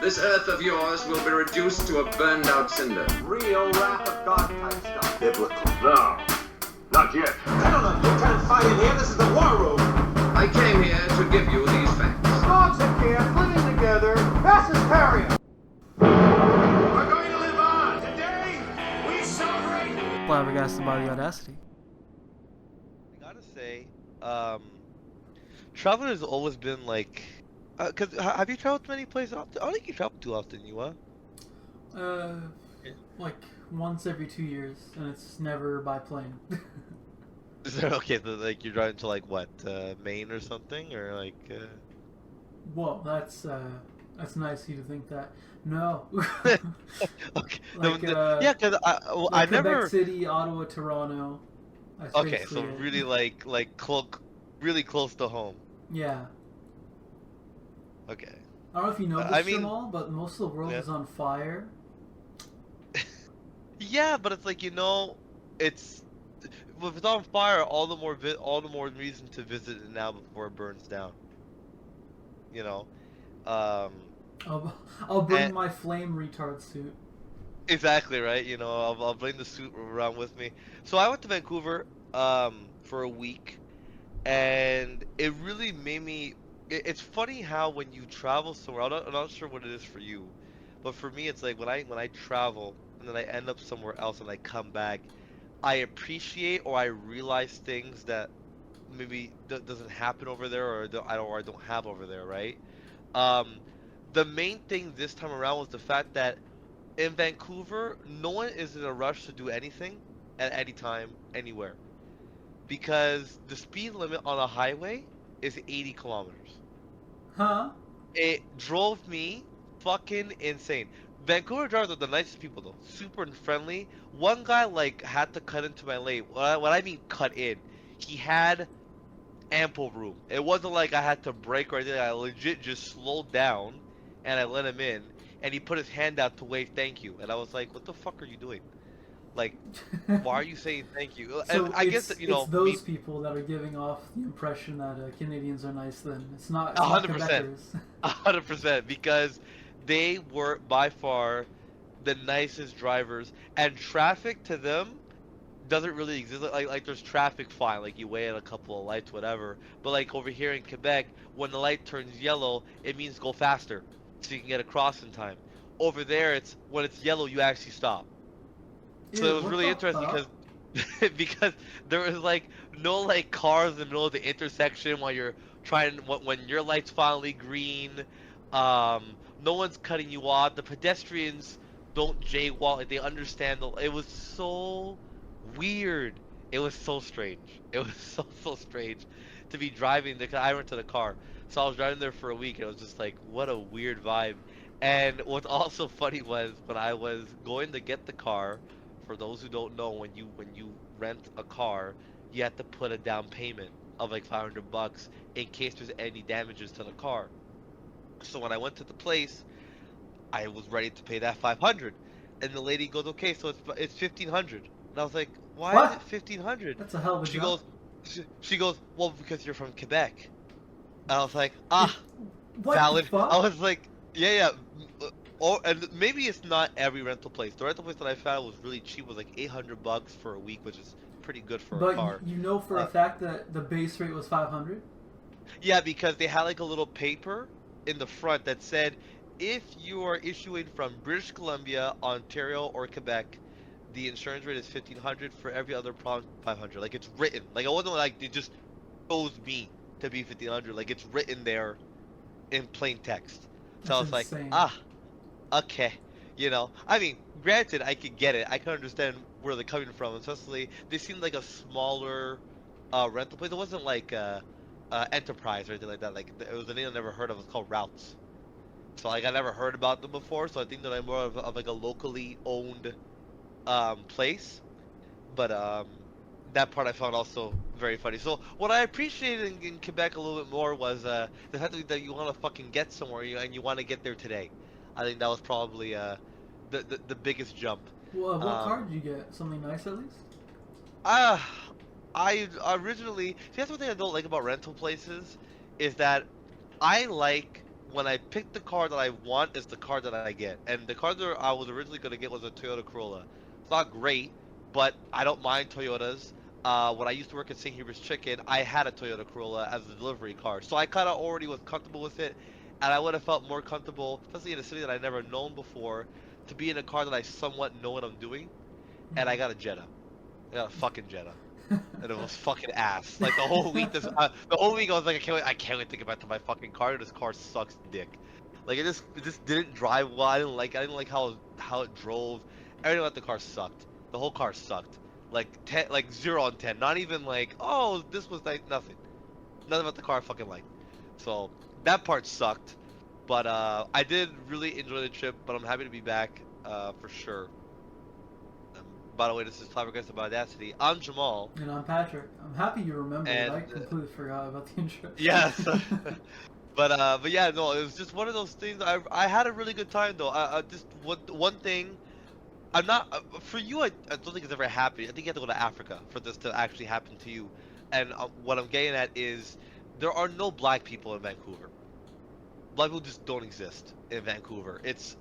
This Earth of yours will be reduced to a burned-out cinder. Real wrath of God type stuff. Biblical. No, not yet. Gentlemen, you can't fight in here. This is the war room. I came here to give you these facts. Dogs in camp, living together. Mass hysteria. We're going to live on. Today, we celebrate. Flabbergasted by the Audacity. I gotta say, traveling has always been like, cause have you traveled to many places? I don't think you travel too often, you Like once every 2 years, and it's never by plane. Okay, so like you're driving to like what, Maine or something, or like. Whoa, that's nice of you to think that. No. Okay. Like, yeah, cause I Quebec never. City, Ottawa, Toronto. That's Okay, so basically it. really really close to home. Yeah. Okay. I don't know if you know this, I mean, Jamal, but most of the world yeah. is on fire. Yeah, but it's like, it's if it's on fire, all the more reason to visit it now before it burns down. I'll bring my flame retard suit. Exactly right. I'll bring the suit around with me. So I went to Vancouver for a week, and it really made me. It's funny how when you travel somewhere, I'm not sure what it is for you, but for me, it's like when I travel and then I end up somewhere else and I come back, I appreciate or I realize things that maybe doesn't happen over there, or I don't have over there, right? The main thing this time around was the fact that in Vancouver, no one is in a rush to do anything at any time, anywhere, because the speed limit on a highway is 80 kilometers. Huh? It drove me fucking insane. Vancouver drivers are the nicest people though, super friendly. One guy like had to cut into my lane. What I mean cut in, he had ample room. It wasn't like I had to brake or anything. I legit just slowed down and I let him in, and he put his hand out to wave thank you, and I was like, what the fuck are you doing? Like, why are you saying thank you? So and I guess that, it's those people that are giving off the impression that Canadians are nice. Then it's not. 100%, 100%, because they were by far the nicest drivers, and traffic to them doesn't really exist. Like there's traffic fine, like you wait at a couple of lights, whatever. But like over here in Quebec, when the light turns yellow, it means go faster, so you can get across in time. Over there, it's when it's yellow, you actually stop. So it was really interesting because there was like no like cars in the middle of the intersection while you're when your light's finally green. No one's cutting you off. The pedestrians don't jaywalk. Like, they understand. It was so weird. It was so strange. It was so strange to be driving. I rented a car, so I was driving there for a week, and it was just like, what a weird vibe. And what's also funny was when I was going to get the car. For those who don't know, when you rent a car, you have to put a down payment of like $500 in case there's any damages to the car. So when I went to the place, I was ready to pay that $500, and the lady goes, "Okay, so it's $1,500." And I was like, "Why What? is it $1,500?" That's a hell of a jump. She goes, "Well, because you're from Quebec." And I was like, What valid. the fuck? I was like, yeah. And maybe it's not every rental place. The rental place that I found was really cheap. Was like $800 for a week, which is pretty good for a car. But you know for a fact that the base rate was 500. Yeah, because they had like a little paper in the front that said, if you are issuing from British Columbia, Ontario, or Quebec, the insurance rate is $1,500. For every other province, $500. Like, it's written. Like, it wasn't like it just chose me to be $1,500. Like, it's written there in plain text. So I was insane. like, okay. I mean, granted, I could get it. I can understand where they're coming from. Especially, they seemed like a smaller rental place. It wasn't like Enterprise or anything like that. Like, it was a name I never heard of. It was called Routes. So like, I never heard about them before. So I think that I'm more of like a locally owned place. But that part I found also very funny. So what I appreciated in Quebec a little bit more was the fact that you want to fucking get somewhere and you want to get there today. I think that was probably the biggest jump. Well, what car did you get? Something nice at least? I originally... See, that's one thing I don't like about rental places, is that I like when I pick the car that I want, is the car that I get. And the car that I was originally gonna get was a Toyota Corolla. It's not great, but I don't mind Toyotas. When I used to work at St. Hubert's Chicken, I had a Toyota Corolla as a delivery car, so I kind of already was comfortable with it, and I would have felt more comfortable, especially in a city that I've never known before, to be in a car that I somewhat know what I'm doing. And I got a Jetta. I got a fucking Jetta. And it was fucking ass. Like the whole week, the whole week I was like, I can't wait to get back to my fucking car. This car sucks dick. Like it just didn't drive well. I didn't like how it drove. Everything about the car sucked. The whole car sucked. Like 10, like 0 on 10. Not even like, oh, this was like nothing. Nothing about the car I fucking liked. So that part sucked. But I did really enjoy the trip. But I'm happy to be back for sure. By the way, this is Flabbergasted by Audacity. I'm Jamal. And I'm Patrick. I'm happy you remembered. I completely forgot about the intro. Yes. But yeah, no, it was just one of those things. I had a really good time though. I just one thing. I'm not for you. I don't think it's ever happened. I think you have to go to Africa for this to actually happen to you. And what I'm getting at is there are no black people in Vancouver. Black people just don't exist in Vancouver. There's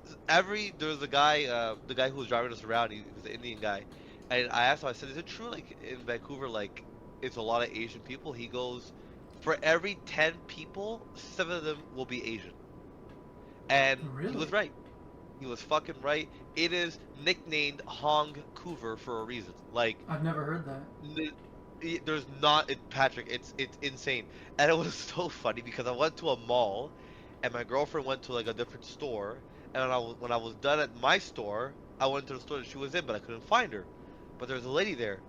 a guy, the guy who was driving us around. He was an Indian guy, and I asked him. I said, "Is it true like in Vancouver, like it's a lot of Asian people?" He goes, "For every 10 people, 7 of them will be Asian." And really? He was right. He was fucking right. It is nicknamed Hongcouver for a reason. Like I've never heard that. There's not Patrick. It's insane, and it was so funny because I went to a mall. And my girlfriend went to like a different store, and when I was done at my store, I went to the store that she was in, but I couldn't find her. But there was a lady there.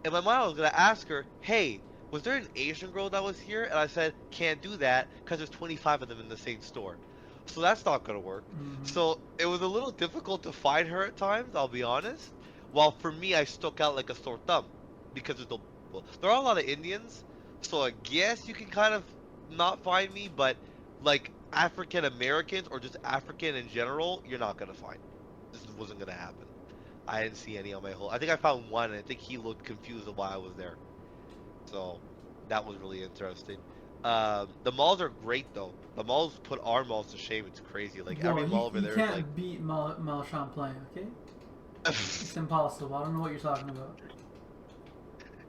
In my mind, I was gonna ask her, "Hey, was there an Asian girl that was here?" And I said, "Can't do that because there's 25 of them in the same store, so that's not gonna work." Mm-hmm. So it was a little difficult to find her at times. I'll be honest. While for me, I stuck out like a sore thumb because there are a lot of Indians, so I guess you can kind of not find me, but like African Americans or just African in general, you're not gonna find. This wasn't gonna happen. I didn't see any on my whole. I think I found one, and I think he looked confused of why I was there. So that was really interesting. The malls are great though. The malls put our malls to shame. It's crazy. Like every mall over there. You can't is like... beat Mall Champlain, okay? It's impossible. I don't know what you're talking about.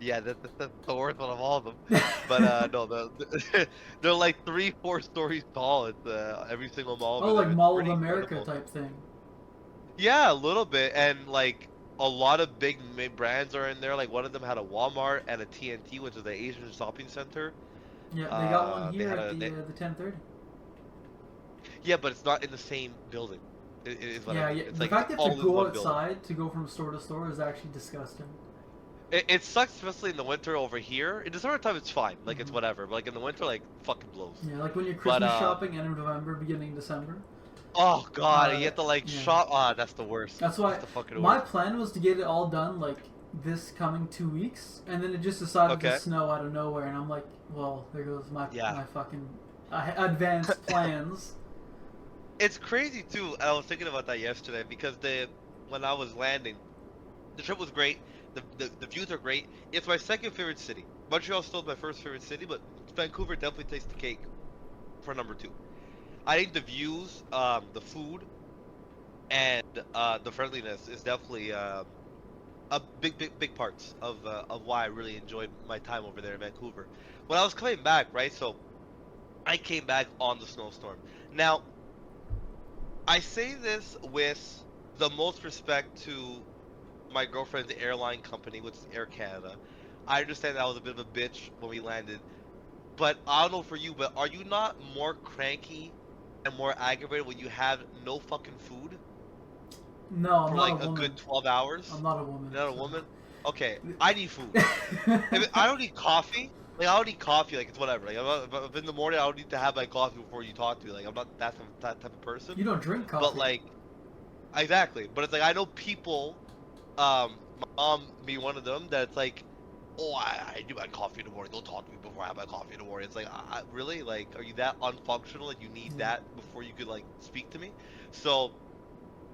Yeah, that's the worst one of all of them. But no, they're like 3-4 stories tall. It's every single mall. Oh, like Mall of America incredible. type thing. Yeah, a little bit, and like a lot of big brands are in there. Like one of them had a Walmart and a TNT, which is the Asian shopping center. Yeah, they got one here at the 1030. Yeah, but it's not in the same building. It's yeah. It's the like fact that you have to go outside building. to go from store to store is actually disgusting. It sucks, especially in the winter over here. In the summertime, it's fine. Like, it's whatever. But, like, in the winter, like, fucking blows. Yeah, like when you're Christmas shopping, end of November, beginning December. Oh, God. You have to, like, shop. Ah, that's the worst. That's why the fucking my worst. plan was to get it all done, like, this coming 2 weeks. And then it just decided to snow out of nowhere. And I'm like, well, there goes my fucking advanced plans. It's crazy, too. I was thinking about that yesterday because when I was landing, the trip was great. The views are great. It's my second favorite city. Montreal's still my first favorite city, but Vancouver definitely takes the cake for number 2. I think the views, the food, and the friendliness is definitely a big parts of why I really enjoyed my time over there in Vancouver. When I was coming back, right? So I came back on the snowstorm. Now, I say this with the most respect to my girlfriend's airline company, which is Air Canada. I understand that was a bit of a bitch when we landed, but I don't know for you, but are you not more cranky and more aggravated when you have no fucking food? No, I'm for not like a woman. good 12 hours? I'm not a woman. You're not a woman? Okay, I need food. I don't need coffee. Like, I don't need coffee. Like, it's whatever. Like, if in the morning, I don't need to have my coffee before you talk to me. Like, I'm not that type of person. You don't drink coffee. But like, exactly. But it's like I know people. My mom being one of them, that it's like, oh, I do my coffee in the morning. Don't talk to me before I have my coffee in the morning. It's like, really? Like, are you that unfunctional that you need that before you could, like, speak to me? So,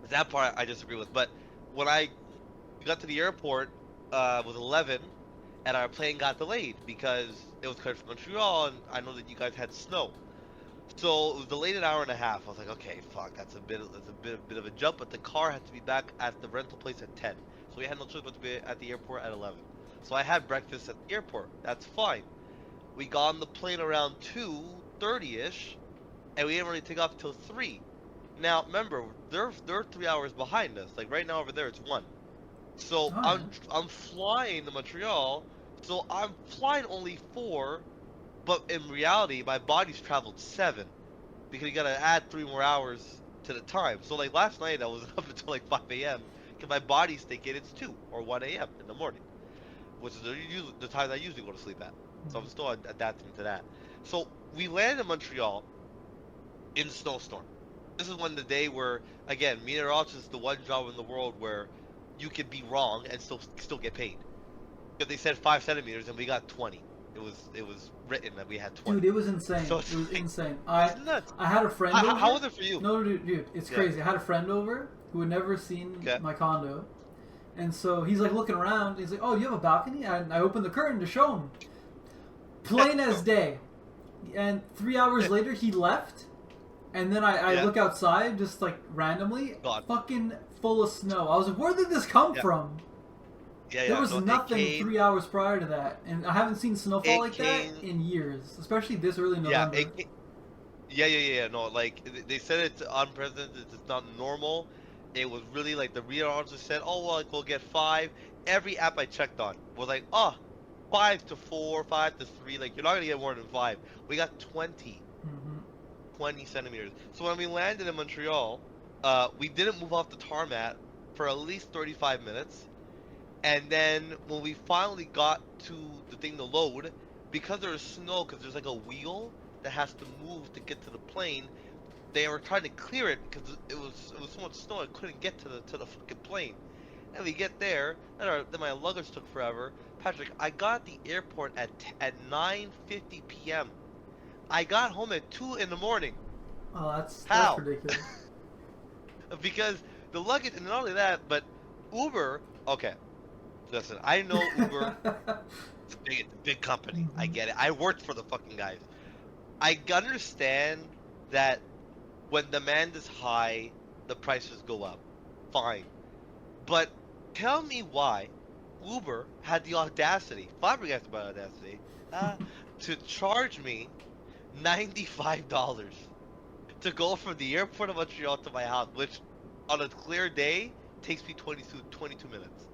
that part I disagree with. But when I got to the airport, it was 11, and our plane got delayed because it was coming from Montreal, and I know that you guys had snow. So it was delayed an hour and a half. I was like, okay, fuck, that's a bit of a jump. But the car had to be back at the rental place at 10, so we had no choice but to be at the airport at 11. So I had breakfast at the airport. That's fine. We got on the plane around 2:30ish, and we didn't really take off till 3. Now remember, they're 3 hours behind us. Like right now over there, it's 1. So I'm flying to Montreal. So I'm flying only 4. But in reality, my body's traveled 7 because you gotta add 3 more hours to the time. So like last night, I was up until like 5 a.m. because my body's thinking it's 2 or 1 a.m. in the morning, which is the time I usually go to sleep at. So I'm still adapting to that. So we landed in Montreal in snowstorm. This is one the day where, again, meteorologist is the one job in the world where you could be wrong and still get paid. Because they said 5 centimeters and we got 20. It was written that we had 20. Dude, it was insane. So it was insane. It's nuts. I had a friend over. How was it for you? No, dude, it's crazy. I had a friend over who had never seen my condo. And so he's like looking around. He's like, "Oh, you have a balcony?" And I opened the curtain to show him. Plain as day. And 3 hours later, he left. And then I look outside, just like randomly, fucking full of snow. I was like, "Where did this come from?" There was nothing 3 hours prior to that, and I haven't seen snowfall like that in years, especially this early November. No, like they said it's unprecedented. It's not normal. It was really like the meteorologist said, "Oh well, like, we'll get 5." Every app I checked on was like, 5 to 4, 5 to 3. Like you're not gonna get more than 5. We got 20. 20 centimeters. So when we landed in Montreal, we didn't move off the tarmac for at least 35 minutes. And then when we finally got to the thing to load, because there was snow, because there's like a wheel that has to move to get to the plane, they were trying to clear it because it was so much snow I couldn't get to the fucking plane. And we get there, then my luggage took forever. Patrick, I got at the airport at 9:50 p.m. I got home at 2 in the morning. Oh, that's ridiculous. Because the luggage, and not only that, but Uber. Okay, listen, I know Uber. It's a big company. I get it. I worked for the fucking guys. I understand that when demand is high, the prices go up. Fine, but tell me why Uber had the audacity, Flabbergasted by Audacity, to charge me $95 to go from the airport of Montreal to my house, which on a clear day takes me 22 minutes.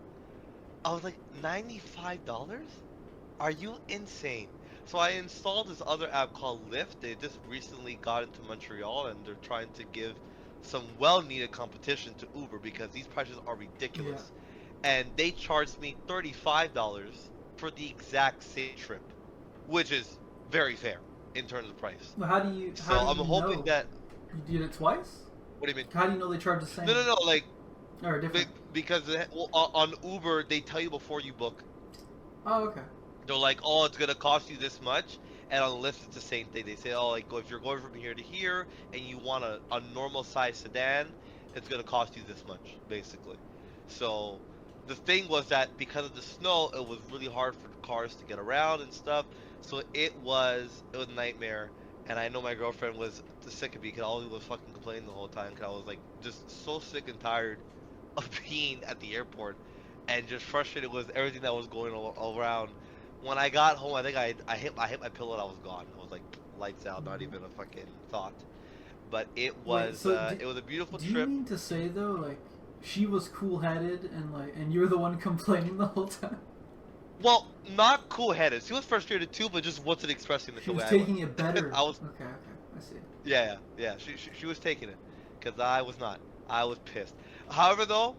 I was like, $95? Are you insane? So I installed this other app called Lyft. They just recently got into Montreal and they're trying to give some well-needed competition to Uber because these prices are ridiculous. And they charged me $35 for the exact same trip, which is very fair in terms of price. Well, how do you I'm hoping know? that You did it twice? What do you mean? How do you know they charge the same? No, like or different? Because on Uber they tell you before you book. Oh, okay. They're like, oh, it's gonna cost you this much, and on Lyft it's the same thing. They say, oh, like if you're going from here to here and you want a normal size sedan, it's gonna cost you this much, basically. So the thing was that because of the snow, it was really hard for the cars to get around and stuff. So it was a nightmare. And I know my girlfriend was sick of me because all he was fucking complaining the whole time. Because I was like just so sick and tired of being at the airport and just frustrated with everything that was going all around. When I got home, I think I hit my pillow and I was gone. I was like lights out, not even a fucking thought. But it was it was a beautiful trip. Do you mean to say though, like she was cool-headed and you were the one complaining the whole time? Well, not cool-headed. She was frustrated too, but just wasn't expressing it the way I was. She was taking it better. I was. Okay, I see. Yeah. She was taking it, because I was not. I was pissed. However, though,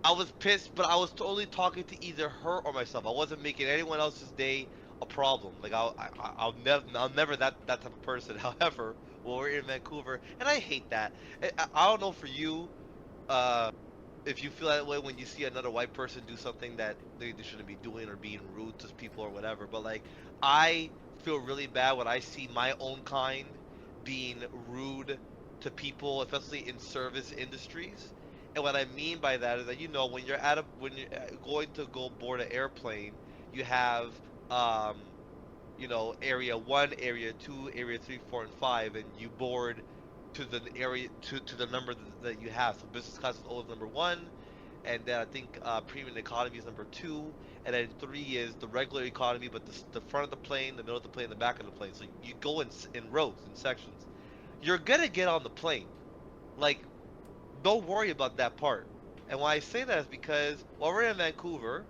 I was pissed, but I was only talking to either her or myself. I wasn't making anyone else's day a problem. Like I'm never that type of person. However, when we're in Vancouver, and I hate that. I don't know for you. If you feel that way when you see another white person do something that they shouldn't be doing or being rude to people or whatever, but like I feel really bad when I see my own kind being rude to people, especially in service industries. And what I mean by that is that when you're going to go board an airplane, you have you know, area 1, area 2, area 3, 4, and 5, and you board to the area to the number that you have. So business class is always number 1, and then I think premium economy is number 2, and then 3 is the regular economy, but the front of the plane, the middle of the plane, the back of the plane. So you go in rows, in sections. You're gonna get on the plane. Like, don't worry about that part. And why I say that is because while we're in Vancouver,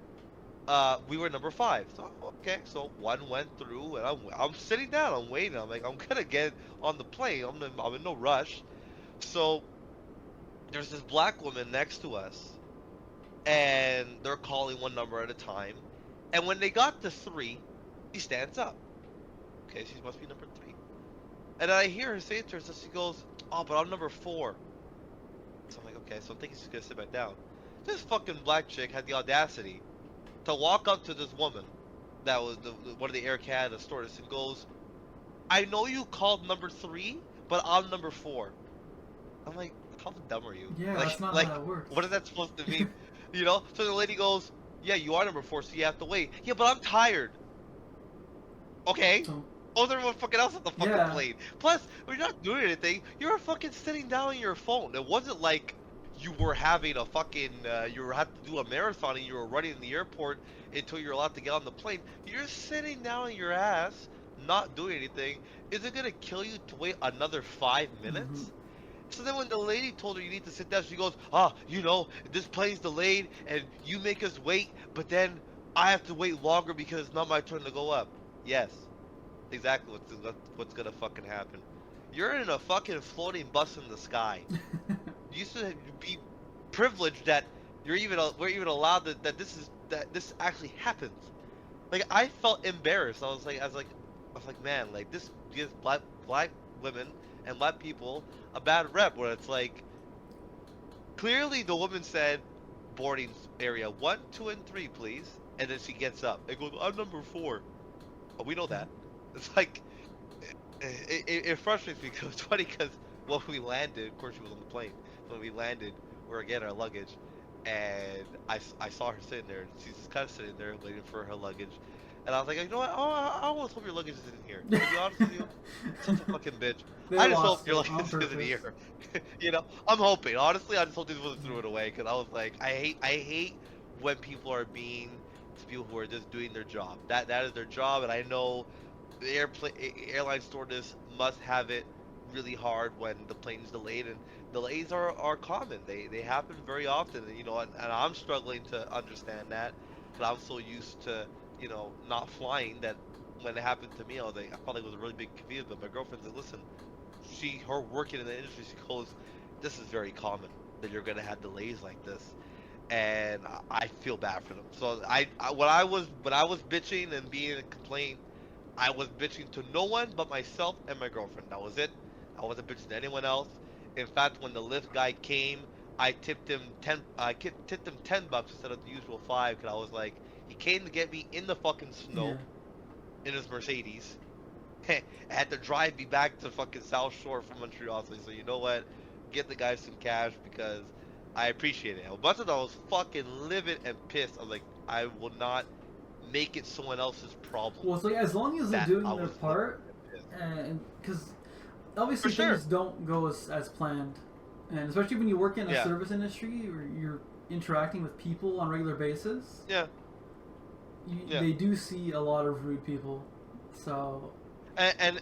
we were number 5. So okay, so 1 went through, and I'm sitting down, I'm waiting. I'm like, I'm gonna get on the plane. I'm in no rush. So there's this black woman next to us, and they're calling one number at a time. And when they got to 3, she stands up. Okay, she must be number 3. And I hear her say to her, so she goes, "Oh, but I'm number 4." So I'm like, okay, so I'm thinking she's gonna sit back down. This fucking black chick had the audacity to walk up to this woman that was one of the Air Canada stewardess and goes, "I know you called number 3, but I'm number 4." I'm like, how dumb are you? Yeah, like, that's not like, how that works. what is that supposed to mean? You know? So the lady goes, "Yeah, you are number 4, so you have to wait." "Yeah, but I'm tired." Okay. So, Oh, there's everyone fucking else on the fucking Yeah. plane. Plus, we're not doing anything. You were fucking sitting down on your phone. It wasn't like you were having a fucking, you had to do a marathon and you were running in the airport until you're allowed to get on the plane. You're sitting down on your ass, not doing anything. Is it gonna kill you to wait another 5 minutes? So then when the lady told her you need to sit down, she goes, you know, this plane's delayed and you make us wait, but then I have to wait longer because it's not my turn to go up. Yes. Exactly what's gonna fucking happen. You're in a fucking floating bus in the sky. You should be privileged that we're even allowed that this actually happens. Like, I felt embarrassed. I was like, man, like, this gives black women and black people a bad rep. Where it's like, clearly the woman said, boarding area 1, 2, and 3, please, and then she gets up and goes, "I'm number 4." Oh, we know that. It's like, it frustrates me because it's funny because when we landed, of course she was on the plane. When we landed, we were getting our luggage, and I saw her sitting there. She's just kind of sitting there waiting for her luggage, and I was like, you know what? I almost hope your luggage is in here. To be honest with you, such a fucking bitch. I just hope your luggage is in here. You know, I'm hoping. Honestly, I just hope these ones threw it away because I was like, I hate when people are being people who are just doing their job. That is their job, and I know the airline stewardess must have it really hard when the plane's delayed, and delays are common. They happen very often, you know, and I'm struggling to understand that, but I'm so used to, you know, not flying that when it happened to me, I was like, I felt like it was a really big convenience. But my girlfriend said, listen, her working in the industry, she goes, this is very common that you're gonna have delays like this. And I feel bad for them. So when I was bitching and being a complaint, I was bitching to no one but myself and my girlfriend. That was it. I wasn't bitching to anyone else. In fact, when the Lyft guy came, I tipped him $10 instead of the usual 5, because I was like, he came to get me in the fucking snow in his Mercedes. I had to drive me back to fucking South Shore from Montreal. So you know what? Get the guy some cash because I appreciate it. A bunch of them I was fucking livid and pissed. I was like, I will not make it someone else's problem. Well, it's like, as long as they're doing their part, and because obviously things don't go as planned, and especially when you work in a service industry or you're interacting with people on a regular basis. They do see a lot of rude people, so. And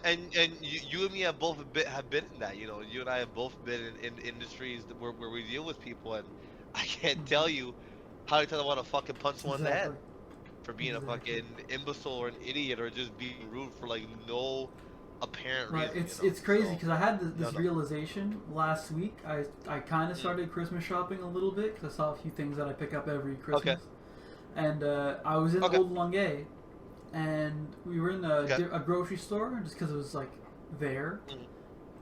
you and me have both have been in that. You know, you and I have both been in industries where we deal with people, and I can't tell you how many times I want to fucking punch someone in the head for being a fucking imbecile or an idiot or just being rude for like no apparent reason. It's crazy because I had this realization last week. I kind of started Christmas shopping a little bit because I saw a few things that I pick up every Christmas, and I was in Old Longueuil. And we were in a grocery store just because it was like there.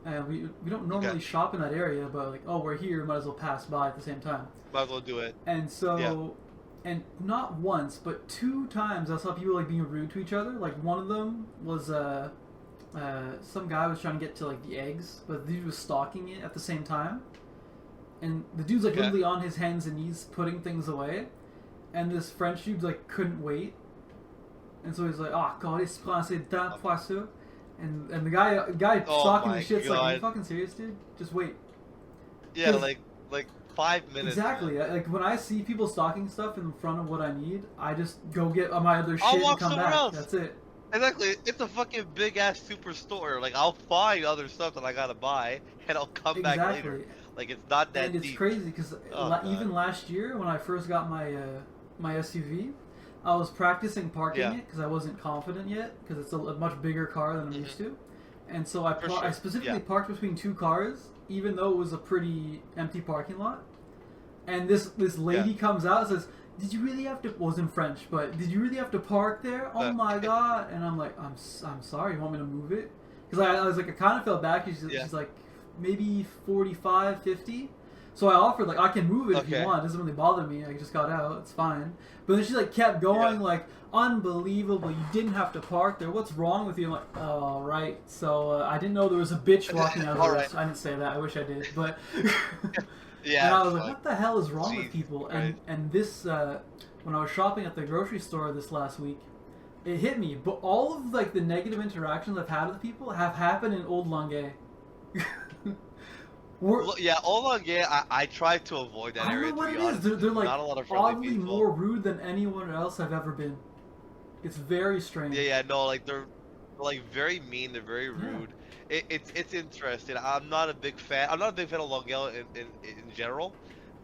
And we don't normally shop in that area, but like, oh, we're here, might as well pass by at the same time. Might as well do it. And so, and not once, but 2 times I saw people like being rude to each other. Like one of them was some guy was trying to get to like the eggs, but the dude was stalking it at the same time. And the dude's like literally on his hands and knees putting things away. And this French dude like couldn't wait. And so he's like, oh, God, il se prend assez de temps pour faire ça. And the guy Oh stalking my the shit's like, are you God. fucking serious, dude? Just wait. Yeah, 'Cause- like 5 minutes. Exactly. Man. Like when I see people stocking stuff in front of what I need, I just go get my other I'll shit and walk come somewhere back. else. That's it. Exactly. It's a fucking big ass superstore. Like I'll find other stuff that I gotta buy, and I'll come back later. Exactly. Like it's not that And it's deep. crazy because Oh, God. even last year when I first got my my SUV, I was practicing parking Yeah. it because I wasn't confident yet because it's a much bigger car than I'm used to, and so I For I sure. specifically Yeah. parked between two cars even though it was a pretty empty parking lot, and this lady Yeah. comes out and says, "Did you really have to?" Well, it was in French, but did you really have to park there? Oh my God! And I'm like, I'm sorry. You want me to move it? Because I was like, I kind of felt bad. She's like maybe 45, 50. So I offered, like, I can move it if you Okay. want. It doesn't really bother me. I just got out. It's fine. But then she, like, kept going, like, unbelievable. You didn't have to park there. What's wrong with you? I'm like, oh, right. So I didn't know there was a bitch walking out of All this. I didn't say that. I wish I did. But Yeah. and I was like, fuck. what the hell is wrong with Jesus people? Christ. And this, when I was shopping at the grocery store this last week, it hit me. But all of, like, the negative interactions I've had with people have happened in Old Langay. Yeah, Olangay, I try to avoid that I area. don't know what to it be is. honest. They're like not a lot of friendly oddly people. more rude than anyone else I've ever been. It's very strange. Yeah, no, like they're like very mean. They're very rude. It's interesting. I'm not a big fan. I'm not a big fan of Longueuil in general,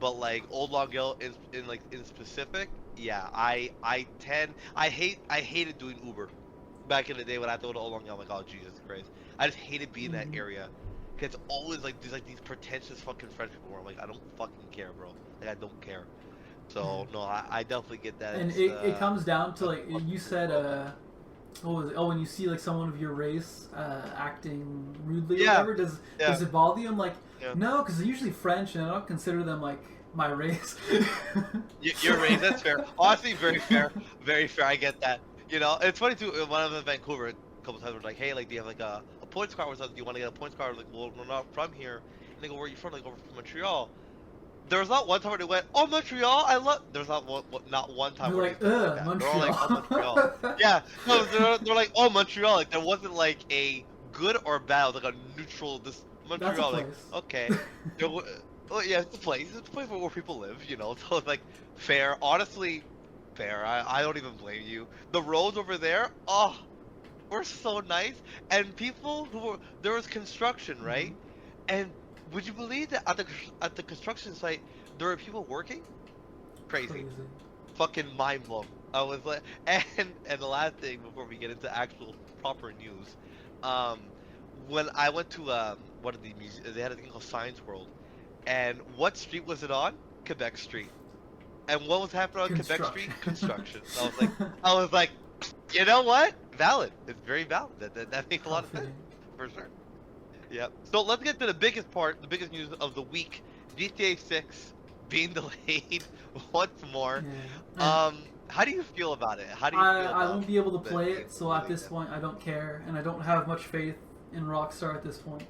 but like Old Longueuil in specific, yeah. I hated doing Uber back in the day when I had to go to Old Longueuil. I'm like, oh Jesus Christ, I just hated being in that area. Cause it's always like these pretentious fucking French people where I'm like, I don't fucking care, bro. Like I don't care. So no, I definitely get that. And it comes down to, like, you said, what was it? Oh, when you see, like, someone of your race acting rudely or whatever, does it bother you? I'm like, no, because they're usually French and I don't consider them, like, my race. Your race, that's fair. Honestly, very fair. Very fair. I get that. You know, it's funny too. When I was in Vancouver, a couple times, I was like, hey, like, do you have like a points card with us? Do you want to get a points card? Like, well, we're not from here. And they go, where are you from? Like, over from Montreal. There was not one time where they went, oh, Montreal, I love. There's not one time They're where like, they said that. Montreal. They're all like, oh, Montreal. Yeah, no, they're like, oh, Montreal. Like, there wasn't like a good or bad. It was like a neutral. This Montreal, That's a like, place. okay. Well, yeah, it's a place. It's a place where people live, you know. So it's like fair. Honestly, fair. I don't even blame you. The roads over there, oh, were so nice. And people there was construction, right? And would you believe that at the construction site there were people working? Crazy. Fucking mind blowing. I was like, and the last thing before we get into actual proper news, when I went to what are the museums? They had a thing called Science World. And what street was it on? Quebec Street. And what was happening on Quebec Street? Construction. I was like, you know what? Valid. It's very valid. That makes a lot of sense. For sure. Yep. So let's get to the biggest part, the biggest news of the week. GTA 6 being delayed once more. Yeah. How do you feel about it? How do you feel I about won't be able to play the- it, so at this point I don't care, and I don't have much faith in Rockstar at this point.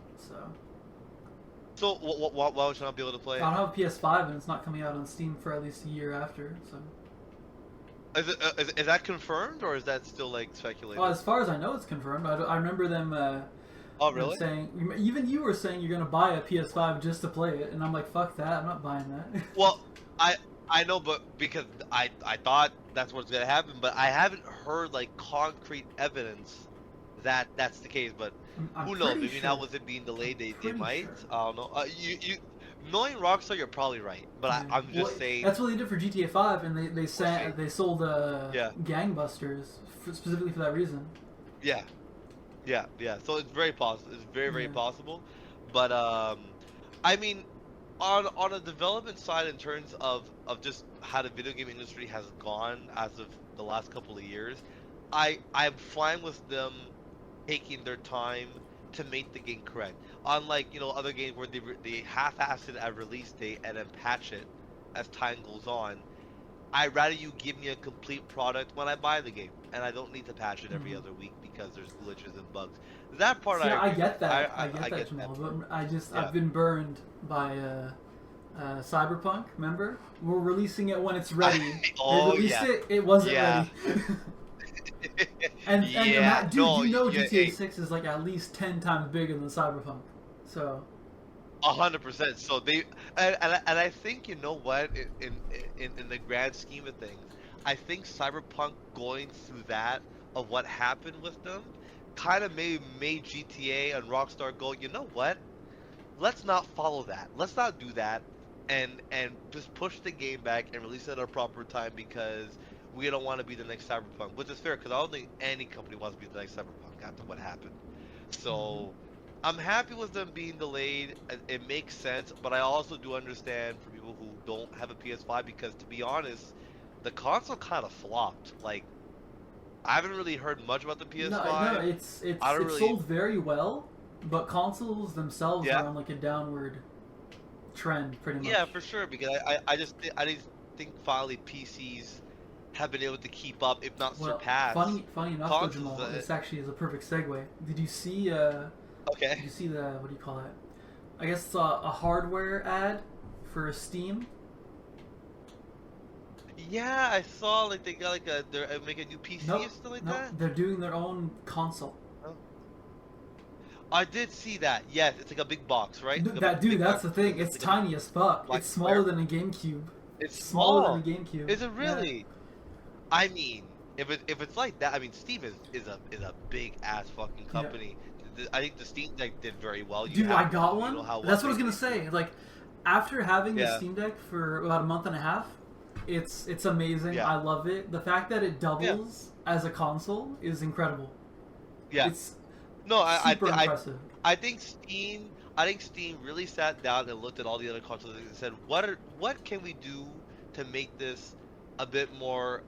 So why would you not be able to play I it? don't have a PS5, and it's not coming out on Steam for at least a year after. So. Is that confirmed, or is that still like speculated? Well, as far as I know, it's confirmed. I remember them. Oh, really? Saying, even you were saying you're gonna buy a PS5 just to play it, and I'm like, fuck that. I'm not buying that. Well, I know, but because I thought that's what's gonna happen, but I haven't heard like concrete evidence that that's the case. But I'm who knows? pretty Maybe sure. now with it being delayed, they Pretty might. sure. I don't know. You knowing Rockstar, you're probably right. But Yeah. I'm just saying. That's what they did for GTA 5, and they sold Yeah. gangbusters specifically for that reason. Yeah. So it's very possible. It's very possible. But I mean, on a development side, in terms of just how the video game industry has gone as of the last couple of years, I'm fine with them taking their time to make the game correct. Unlike other games where they half-ass it at release date and then patch it as time goes on. I'd rather you give me a complete product when I buy the game, and I don't need to patch it every other week because there's glitches and bugs. That part Yeah, I agree get with. that. I I get that, Jamal. But Yeah. I've been burned by Cyberpunk. Remember, we're releasing it when it's ready. Oh, they released yeah. it. It wasn't Yeah. ready. And Yeah, dude, no, you know yeah, GTA 6 is like at least 10 times bigger than Cyberpunk. So 100%. So they and I think you know what in the grand scheme of things, I think Cyberpunk going through that of what happened with them kind of made GTA and Rockstar go, you know what? Let's not follow that. Let's not do that, and just push the game back and release it at a proper time because we don't want to be the next Cyberpunk, which is fair because I don't think any company wants to be the next Cyberpunk after what happened. So I'm happy with them being delayed. It makes sense, but I also do understand for people who don't have a PS5 because to be honest, the console kind of flopped. Like I haven't really heard much about the PS5. no, it's I don't it really. sold very well, but consoles themselves Yeah. are on like a downward trend, pretty much. Yeah, for sure. Because I just I just think finally PCs have been able to keep up, if not Well, surpass. funny enough, though, consoles. Jamal, this actually is a perfect segue. Did you see Okay. Did you see the, what do you call it? I guess it's a hardware ad for Steam. Yeah, I saw like they got like they're making a new PC No, or something like no, that. they're doing their own console. I did see that. Yes, it's like a big box, right? Like a That big dude, that's box. the thing. It's Like a tiny as fuck. black It's smaller square. than a GameCube. It's Smaller small. than a GameCube. Is it Yeah. really? I mean, if it's like that, I mean, Steam is a big ass fucking company. I think the Steam Deck did very well. You Dude, have- I got you one. know how That's well what I was gonna they do. say. Like, after having the Yeah. Steam Deck for about a month and a half, it's amazing. Yeah. I love it. The fact that it doubles as a console is incredible. Yeah. It's No, super impressive. I think Steam really sat down and looked at all the other consoles and said, what can we do to make this a bit more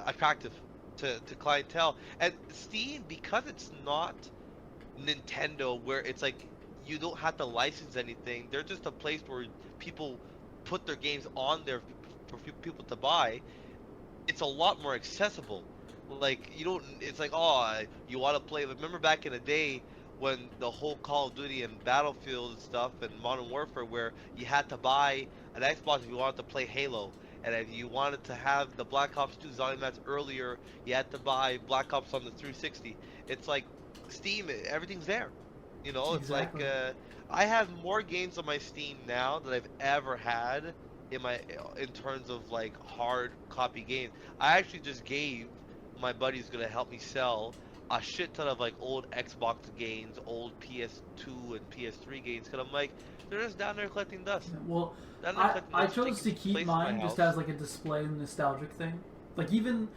attractive to clientele? And Steam, because it's not Nintendo, where it's like you don't have to license anything. They're just a place where people put their games on there for people to buy. It's a lot more accessible. Like you don't. It's like, oh, you want to play. Remember back in the day when the whole Call of Duty and Battlefield and stuff and Modern Warfare, where you had to buy an Xbox if you wanted to play Halo, and if you wanted to have the Black Ops 2 zombie maps earlier, you had to buy Black Ops on the 360. It's like Steam. Everything's there. You know, Exactly. it's like I have more games on my Steam now than I've ever had in terms of like hard copy games. I actually just gave my buddy's gonna help me sell a shit ton of like old Xbox games, old PS2 and PS3 games, because I'm like, they're just down there collecting dust. Well, Down there collecting I dust, chose to taking keep place in my mine just house. as like a display nostalgic thing. Like even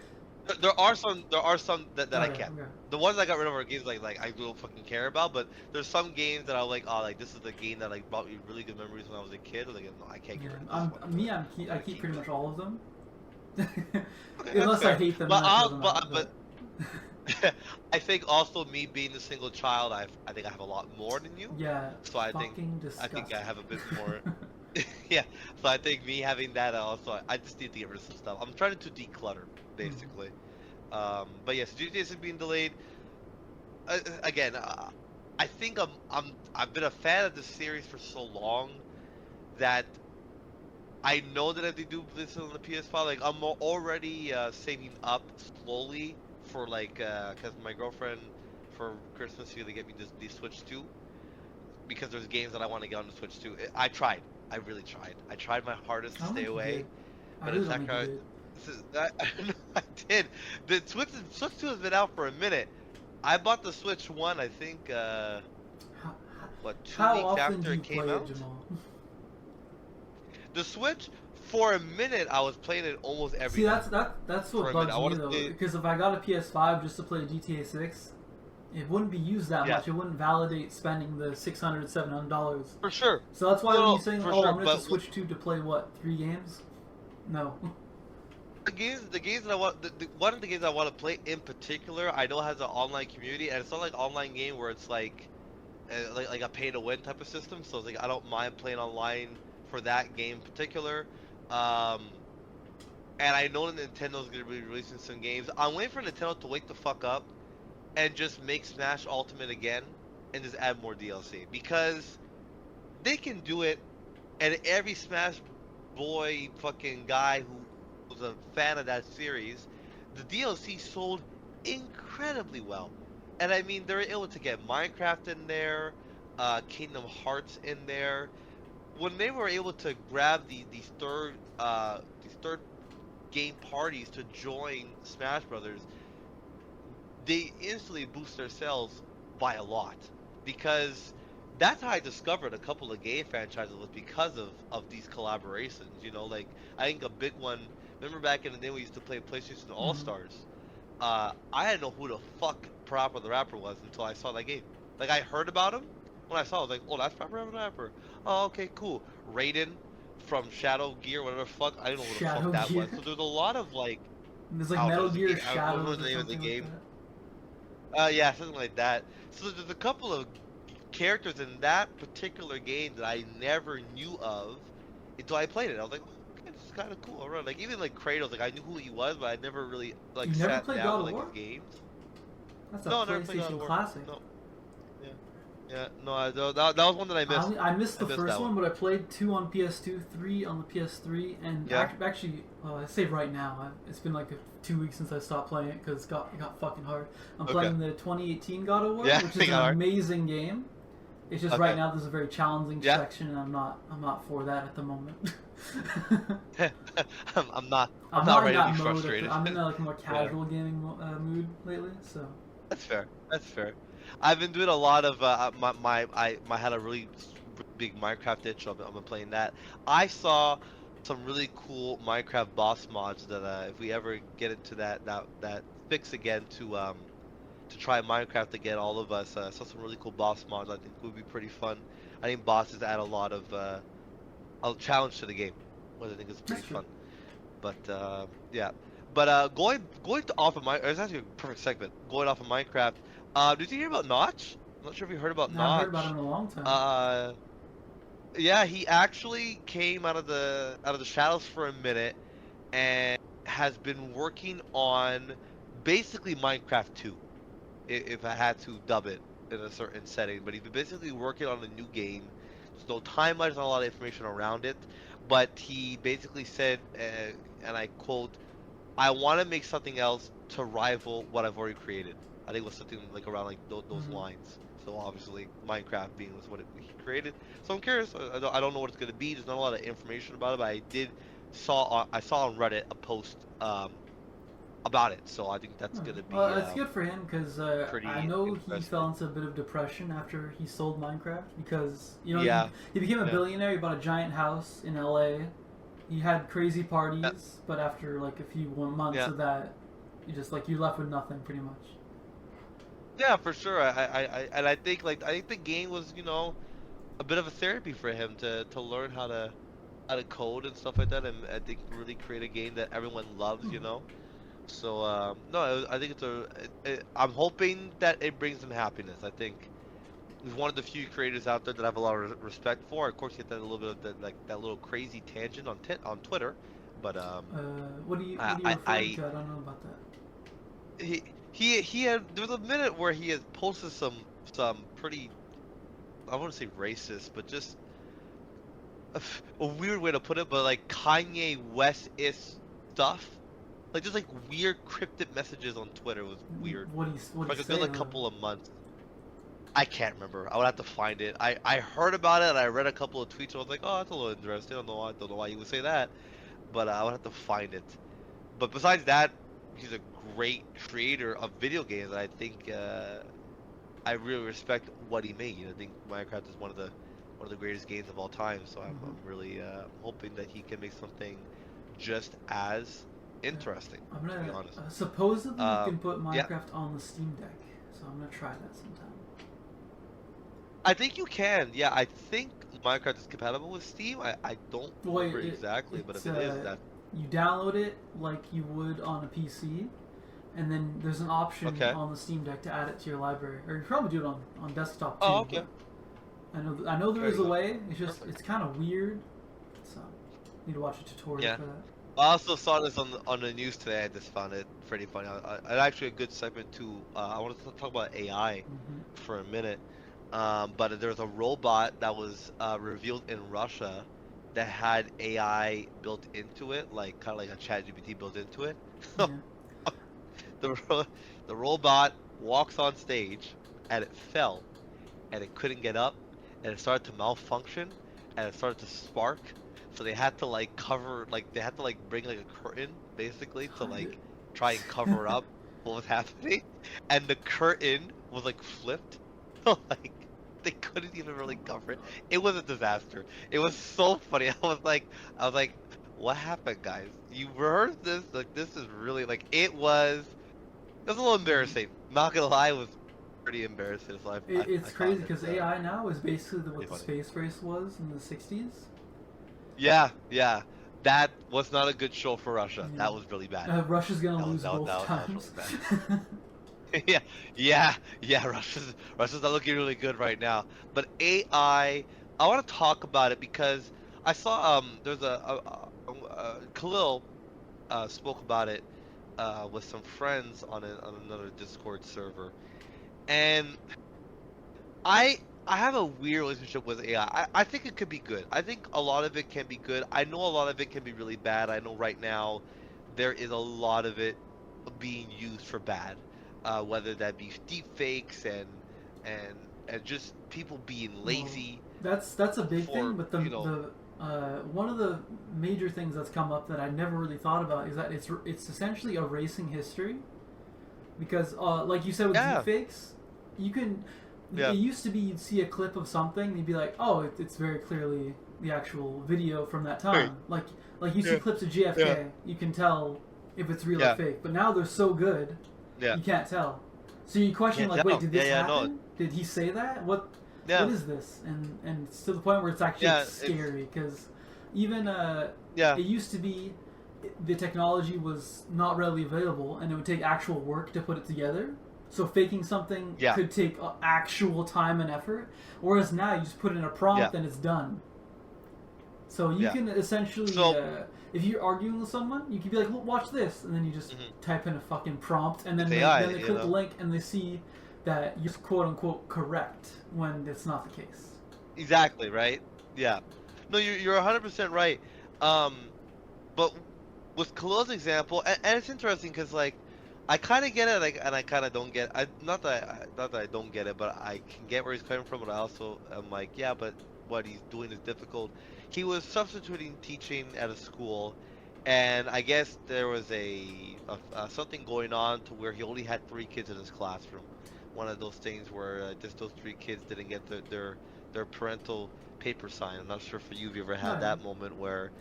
There are some that I okay, can. okay. The ones I got rid of are games like I don't fucking care about, but there's some games that I'm like, oh, like this is the game that like brought me really good memories when I was a kid. Like, no, I can't get rid of this one. I keep pretty much all of them. Okay, Unless that's I hate them. But then I throw them out, but I think also me being a single child, I think I have a lot more than you. yeah, So I think fucking I disgusting. think I have a bit more. Yeah. So I think me having that also, I just need to get rid of some stuff. I'm trying to declutter basically. But yes, GTA is being delayed. Again, I think I've been a fan of this series for so long that I know that if they do this on the PS5, like I'm already saving up slowly for like, cause my girlfriend for Christmas she's gonna get me the Switch 2, because there's games that I want to get on the Switch 2. I tried, I really tried. I tried my hardest to I don't stay think you away, did. I but really it's don't not think you gonna. did. I did. The Switch 2 has been out for a minute. I bought the Switch 1, I think, what, 2 How weeks often do after you it came play out? it, Jamal? The Switch, for a minute, I was playing it almost every See, night. that's For what a bugs minute. I me wanna though. say- Because if I got a PS5 just to play GTA 6, it wouldn't be used that Yeah. much. It wouldn't validate spending the $600, $700. For sure. So that's why No, when no, you're saying, for "Oh, sure, I'm gonna but Switch 2 to play what 3 games?" No. The games that I want, one of the games I want to play in particular, I know has an online community, and it's not like an online game where it's like a pay to win type of system. So it's like I don't mind playing online for that game in particular. And I know that Nintendo's gonna be releasing some games. I'm waiting for Nintendo to wake the fuck up and just make Smash Ultimate again and just add more DLC, because they can do it, and every Smash Boy fucking guy who was a fan of that series the DLC sold incredibly well. And I mean, they're able to get Minecraft in there, Kingdom Hearts in there. When they were able to grab these third game parties to join Smash Brothers, they instantly boost their sales by a lot, because that's how I discovered a couple of game franchises, was because of these collaborations. You know, like I think a big one. Remember back in the day we used to play PlayStation All Stars. I didn't know who the fuck Parappa the Rapper was until I saw that game. Like I heard about him when I saw it, I was like, oh, that's Parappa the Rapper. Oh, okay, cool. Raiden from Shadow Gear, whatever the fuck. I don't know who the fuck that was. So there's a lot of like. There's like Metal Gear Shadow. I don't know the name of the game. Yeah, something like that. So there's a couple of characters in that particular game that I never knew of until I played it. I was like, oh, okay, this is kind of cool. All right. Like even like Kratos, like I knew who he was, but I never really like you sat never down with like War? his games. That's a no, never played God PlayStation of War. classic. No. Yeah, no, that was one that I missed. I missed the first one, but I played 2 on PS2, 3 on the PS3, and actually, I say right now, it's been like 2 weeks since I stopped playing it because it got fucking hard. I'm playing the 2018 God of War, which is an amazing game. It's just right now there's a very challenging section, and I'm not for that at the moment. I'm not ready to be mode frustrated. I'm in a like more casual gaming mood lately, so. That's fair. That's fair. I've been doing a lot of I had a really big Minecraft itch. I've been playing that. I saw some really cool Minecraft boss mods that if we ever get into that fix again to try Minecraft again, all of us saw some really cool boss mods. I think would be pretty fun. I think bosses add a lot of a challenge to the game, which I think is pretty fun. But yeah. But going off of Minecraft, it's actually a perfect segment. Going off of Minecraft. Did you hear about Notch? I'm not sure if you heard about Notch. I've heard about him in a long time. Yeah, he actually came out of the shadows for a minute and has been working on basically Minecraft 2, if I had to dub it in a certain setting. But he's been basically working on a new game. There's no timeline, there's not a lot of information around it. But he basically said, and I quote, "I want to make something else to rival what I've already created." I think it was something like around like those lines. So obviously Minecraft being was what he created. So I'm curious. I don't know what it's gonna be. There's not a lot of information about it, but I saw on Reddit a post about it. So I think that's gonna be. Well, it's good for him because I know he fell into a bit of depression after he sold Minecraft because he became a billionaire. He bought a giant house in LA. He had crazy parties, but after like a few months of that, you're left with nothing pretty much. Yeah, for sure. I think the game was, a bit of a therapy for him to learn how to code and stuff like that, and I think really create a game that everyone loves, So no, I think I'm hoping that it brings him happiness. I think he's one of the few creators out there that I have a lot of respect for. Of course, you get that a little bit of that little crazy tangent on Twitter, but what do you refer to? I don't know about that. He had, there was a minute where he had posted some pretty, I wouldn't say racist, but just a weird way to put it, but like Kanye West-ish stuff, like just like weird cryptic messages on Twitter. It was weird. What like a good couple of months. I can't remember. I would have to find it. I heard about it and I read a couple of tweets. And I was like, oh, that's a little interesting. I don't know why you would say that, but I would have to find it. But besides that, he's a great creator of video games. I think I really respect what he made. I think Minecraft is one of the greatest games of all time. So I'm really hoping that he can make something just as interesting. I'm gonna, to be honest. Supposedly you can put Minecraft on the Steam Deck, so I'm gonna try that sometime. I think you can. Yeah, I think Minecraft is compatible with Steam. I don't remember exactly, but if it is, that. You download it like you would on a PC, and then there's an option on the Steam Deck to add it to your library, or you probably do it on desktop too. Oh, okay. I know there is a way. It's just it's kind of weird, so you need to watch a tutorial for that. I also saw this on the news today. I just found it pretty funny. Actually a good segment too. I wanted to talk about AI for a minute, but there's a robot that was revealed in Russia that had AI built into it, like kind of like a ChatGPT built into it. the robot walks on stage, and it fell, and it couldn't get up, and it started to malfunction, and it started to spark. So they had to like cover, like they had to like bring like a curtain basically to like try and cover up what was happening, and the curtain was like flipped, like they couldn't even really cover it. It was a disaster. It was so funny. I was like, what happened, guys? You rehearsed this? Like this is really like it was a little embarrassing. Not gonna lie, it was pretty embarrassing. So it's crazy because AI now is basically what the space race was in the 60s. Yeah, yeah. That was not a good show for Russia. Yeah. That was really bad. Russia's gonna lose both times. yeah. Russia's not looking really good right now. But AI, I want to talk about it because I saw there's Khalil spoke about it with some friends on another Discord server, and I have a weird relationship with AI. I think it could be good. I think a lot of it can be good. I know a lot of it can be really bad. I know right now there is a lot of it being used for bad, whether that be deep fakes and just people being lazy. Well, that's a big thing. But the one of the major things that's come up that I never really thought about is that it's essentially erasing history, because like you said with deep fakes, you can. Yeah. It used to be you'd see a clip of something and you'd be like, oh, it's very clearly the actual video from that time. Like you see clips of JFK, you can tell if it's real or fake. But now they're so good, you can't tell. So you question like, wait, did this happen? No. Did he say that? What is this? And it's to the point where it's actually scary because even it used to be the technology was not readily available and it would take actual work to put it together. So faking something could take actual time and effort, whereas now you just put in a prompt and it's done. So you can essentially, if you're arguing with someone, you can be like, well, watch this, and then you just type in a fucking prompt, and then they click the link and they see that you're quote unquote correct when it's not the case. Exactly, right? Yeah. No, you're 100% right. But with Khalil's example, and it's interesting because like, I kind of get it, and I kind of don't get it. Not that I don't get it, but I can get where he's coming from. But I also am like, yeah, but what he's doing is difficult. He was substituting teaching at a school, and I guess there was a something going on to where he only had 3 kids in his classroom. One of those things where just those 3 kids didn't get their parental paper signed. I'm not sure for you if you ever had that moment where.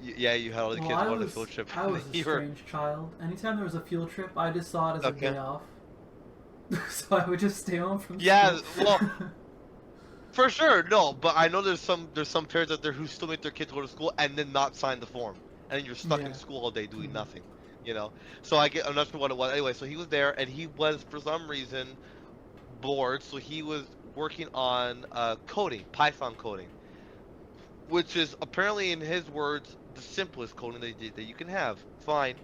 You had all the kids on a field trip. I was a strange child. Anytime there was a field trip, I just saw it as a day off. So I would just stay home from school. Yeah, well, for sure, no. But I know there's some parents out there who still make their kids go to school and then not sign the form, and then you're stuck in school all day doing nothing. So I'm not sure what it was. Anyway, so he was there, and he was for some reason bored, so he was working on coding, Python coding. Which is apparently, in his words, the simplest coding that you can have. Fine.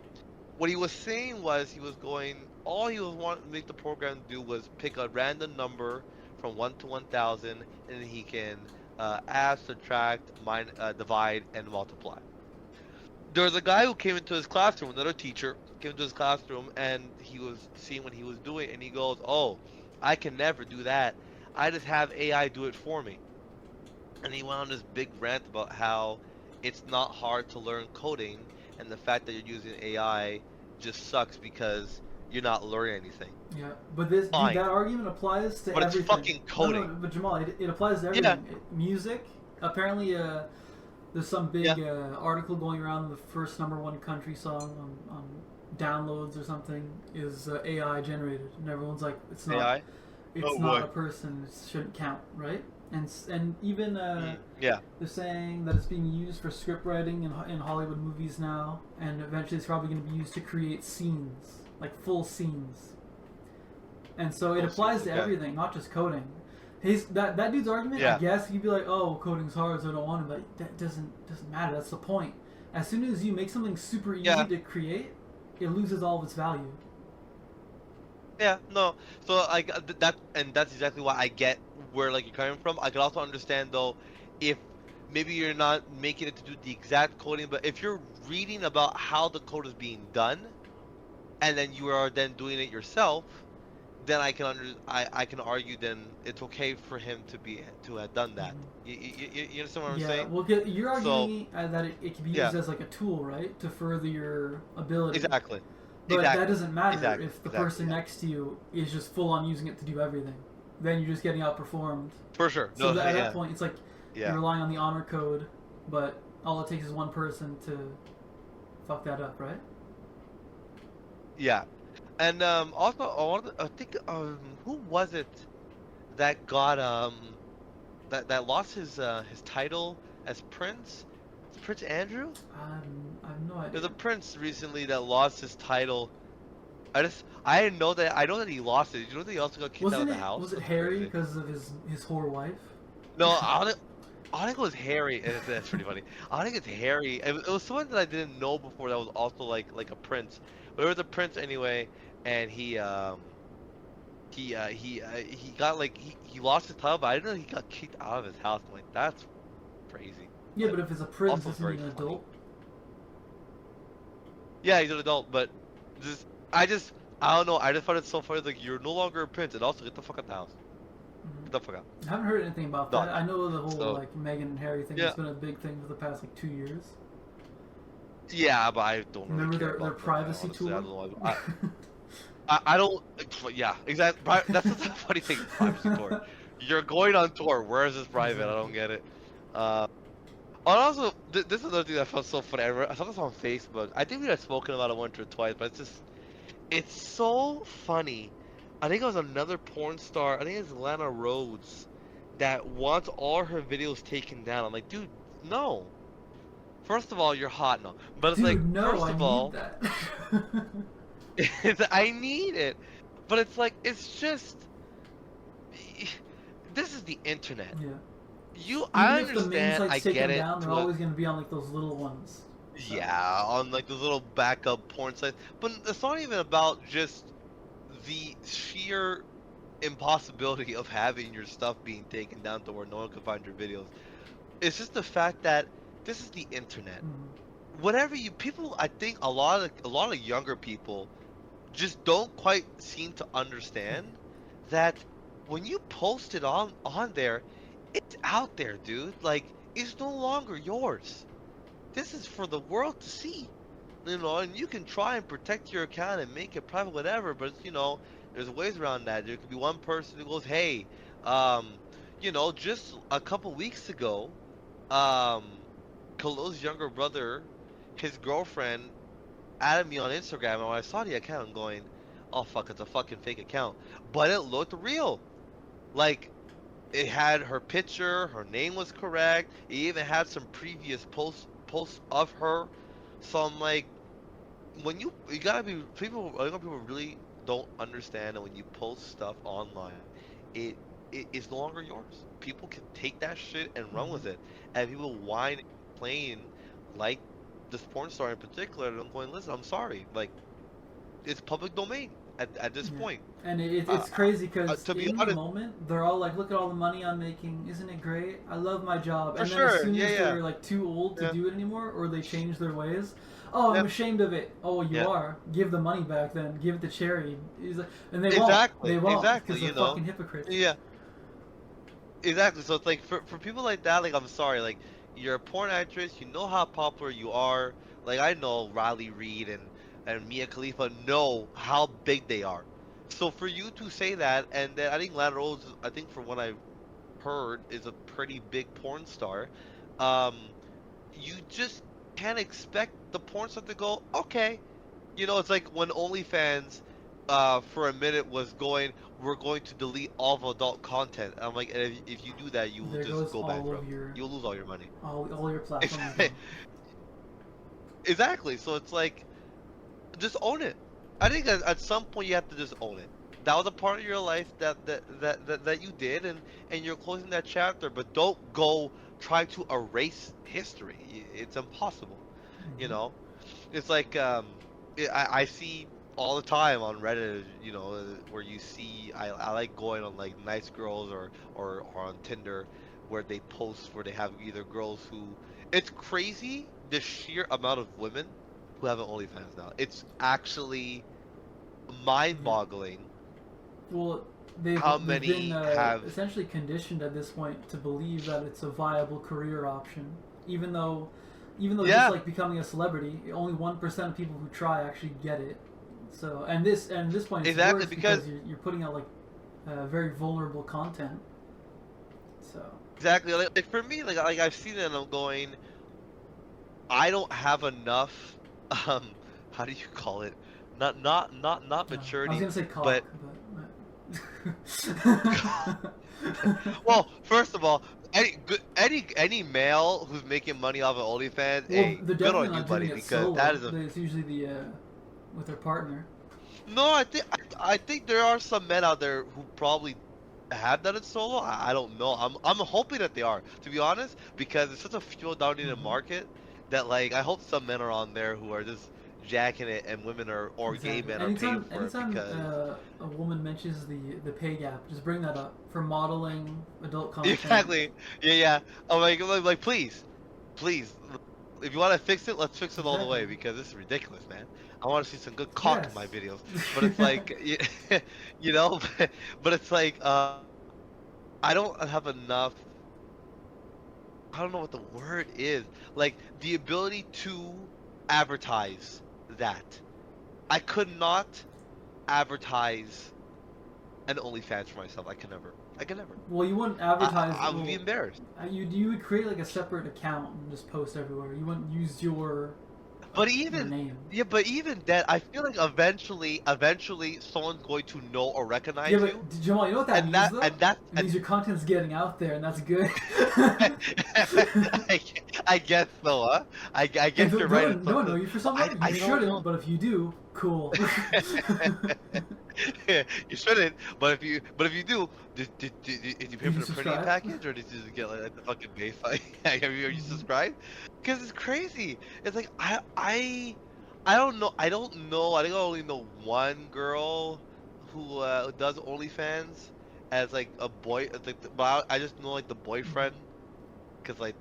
What he was saying was all he was wanting to make the program do was pick a random number from 1 to 1,000, and then he can add, subtract, divide, and multiply. There was a guy who came into his classroom, another teacher came into his classroom, and he was seeing what he was doing, and he goes, oh, I can never do that. I just have AI do it for me. And he went on this big rant about how it's not hard to learn coding, and the fact that you're using AI just sucks because you're not learning anything. Yeah, but that argument applies to everything. But it's fucking coding. No, but Jamal, it applies to everything. Yeah. Music, apparently, there's some big article going around. The first #1 country song on downloads or something is AI generated, and everyone's like, it's not. AI? It's not a person. It shouldn't count, right? And even they're saying that it's being used for script writing in Hollywood movies now, and eventually it's probably going to be used to create scenes, like full scenes. And so it applies to everything, not just coding. That dude's argument, I guess he'd be like, oh, coding's hard, so I don't want it, but that doesn't matter. That's the point. As soon as you make something super easy to create, it loses all of its value. Yeah, no. So and that's exactly why I get where like you're coming from. I can also understand though, if maybe you're not making it to do the exact coding, but if you're reading about how the code is being done, and then you are then doing it yourself, then I can argue then it's okay for him to have done that. You understand what I'm saying? Well, you're arguing that it can be used as like a tool, right, to further your ability. Exactly. But exactly. that doesn't matter exactly. if the person next to you is just full on using it to do everything. Then you're just getting outperformed. For sure. So at that point, it's like you're relying on the honor code, but all it takes is one person to fuck that up, right? Yeah. And also, I think who was it that got that lost his title as prince? Prince Andrew? I have no idea. There's a prince recently that lost his title. I didn't know that. I know that he lost it. Did you know that he also got kicked out of the house? Was it Harry because of his whore wife? No, I think it was Harry. And that's pretty funny. I think it's Harry. It was someone that I didn't know before that was also like a prince. But it was a prince anyway, and he got like he lost his title, but I didn't know he got kicked out of his house. I'm like, that's crazy. Yeah, but if it's a prince, isn't he an adult? Yeah, he's an adult, but I don't know. I just found it so funny. Like, you're no longer a prince, and also get the fuck out of the house. Get the fuck out. I haven't heard anything about that. I know the whole like Meghan and Harry thing has been a big thing for the past like 2 years. Yeah, but I don't really remember care their privacy tool. I don't. Yeah, exactly. That's the funny thing. Privacy tour. You're going on tour. Where is this private? I don't get it. Also, this is another thing that I found so funny. I saw this on Facebook. I think we had spoken about it once or twice, but it's so funny. I think it was another porn star. I think it's Lana Rhodes that wants all her videos taken down. I'm like, dude, no. First of all, you're hot, no. But it's like, first of all, I need it. But it's like, it's just, this is the internet. Yeah. I understand, I get it. Down, they're always going to be on like those little ones. So. Yeah, on like those little backup porn sites. But it's not even about just the sheer impossibility of having your stuff being taken down to where no one can find your videos. It's just the fact that this is the internet. Whatever people, I think a lot of younger people just don't quite seem to understand that when you post it on there, it's out there, dude. Like, it's no longer yours. This is for the world to see. You know, and you can try and protect your account and make it private, whatever, but, you know, there's ways around that. There could be one person who goes, hey, you know, just a couple weeks ago, Khalil's younger brother, his girlfriend, added me on Instagram, and when I saw the account, I'm going, oh, fuck, it's a fucking fake account. But it looked real. Like, it had her picture, her name was correct, it even had some previous posts of her. So I'm like, when you gotta be, people really don't understand that when you post stuff online, it is no longer yours. People can take that shit and run with it, and people whine and complain, like this porn star in particular. And I'm going, listen, I'm sorry, like, it's public domain at this point. And it's crazy because in the moment they're all like, look at all the money I'm making, isn't it great? I love my job. And then as soon as they're like too old to do it anymore, or they change their ways, oh, I'm ashamed of it. Oh, you are. Give the money back then. Give it to charity. Like, and they won't. They won't because they're fucking hypocrites. Yeah. Exactly. So it's like for people like that, like, I'm sorry, like, you're a porn actress. You know how popular you are. Like, I know Riley Reid and Mia Khalifa know how big they are. So for you to say that, and then I think Lana Rhodes, I think from what I've heard, is a pretty big porn star. You just can't expect the porn star to go, okay. You know, it's like when OnlyFans for a minute was going, we're going to delete all of adult content. I'm like, and if you do that, you will just go bankrupt. You'll lose all your money. All your platforms. Exactly. So it's like, just own it. I think at some point you have to just own it. That was a part of your life that you did, and you're closing that chapter. But don't go try to erase history. It's impossible. You know, it's like I see all the time on Reddit. You know, where you see I like going on like Nice Girls or on Tinder, where they post where they have either girls who, it's crazy the sheer amount of women who have an OnlyFans now. It's actually mind-boggling. Well, they've been essentially conditioned at this point to believe that it's a viable career option, even though just like becoming a celebrity, only 1% of people who try actually get it. So this point it's worse because you're putting out like very vulnerable content. So exactly, like for me, like I've seen it and I'm going, I don't have enough. How do you call it? Not maturity. I was gonna say cock, but well, first of all, any male who's making money off of OnlyFans, hey, good on you, buddy, because solo. That is it's usually with their partner. No, I think there are some men out there who probably have done it solo. I don't know. I'm hoping that they are, to be honest, because it's such a fuel-dominated market that like I hope some men are on there who are just jacking it, and women or gay men are paying for it. Because a woman mentions the pay gap, just bring that up for modeling, adult content. Exactly. Yeah. I'm like please, if you want to fix it, let's fix it all the way, because this is ridiculous, man. I want to see some good cock in my videos, but it's like, you know, but it's like I don't have enough. I don't know what the word is. Like the ability to advertise that. I could not advertise an OnlyFans for myself. I could never. Well, you wouldn't advertise. I would be embarrassed. You would create like a separate account and just post everywhere. You wouldn't use your name. Yeah, but even that, I feel like eventually someone's going to know or recognize you. Yeah, but Jamal, you know what that means though? It means your content's getting out there, and that's good. I guess so, huh? I guess you're right. No one know you for something. You shouldn't, but if you do, cool. You shouldn't, but if you do, did you pay for the printing package, or did you just get like the fucking base? Are you subscribed? Because it's crazy. It's like I don't know. I think I only know one girl who does OnlyFans as like a boy. But I just know like the boyfriend, because like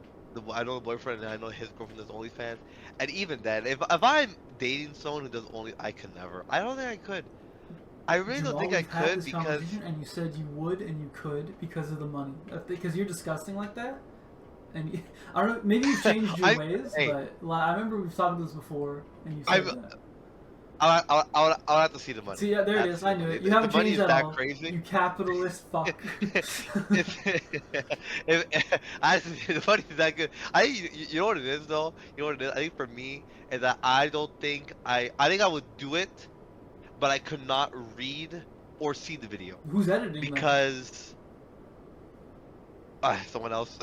I know the boyfriend and I know his girlfriend does OnlyFans. And even then, if I'm dating someone who does I could never. I don't think I could. I really don't think I could, because. And you said you would and you could because of the money. Because you're disgusting like that. And I don't know, maybe you've changed your ways, but I remember we've talked about this before, and you said that. I'll have to see the money. See, yeah, there it is. I knew it. You haven't changed at all. Crazy. You capitalist fuck. The money is that good. You know what it is though. You know what it is. I think for me is that I think I would do it, but I could not read or see the video. Who's editing? Because. Someone else.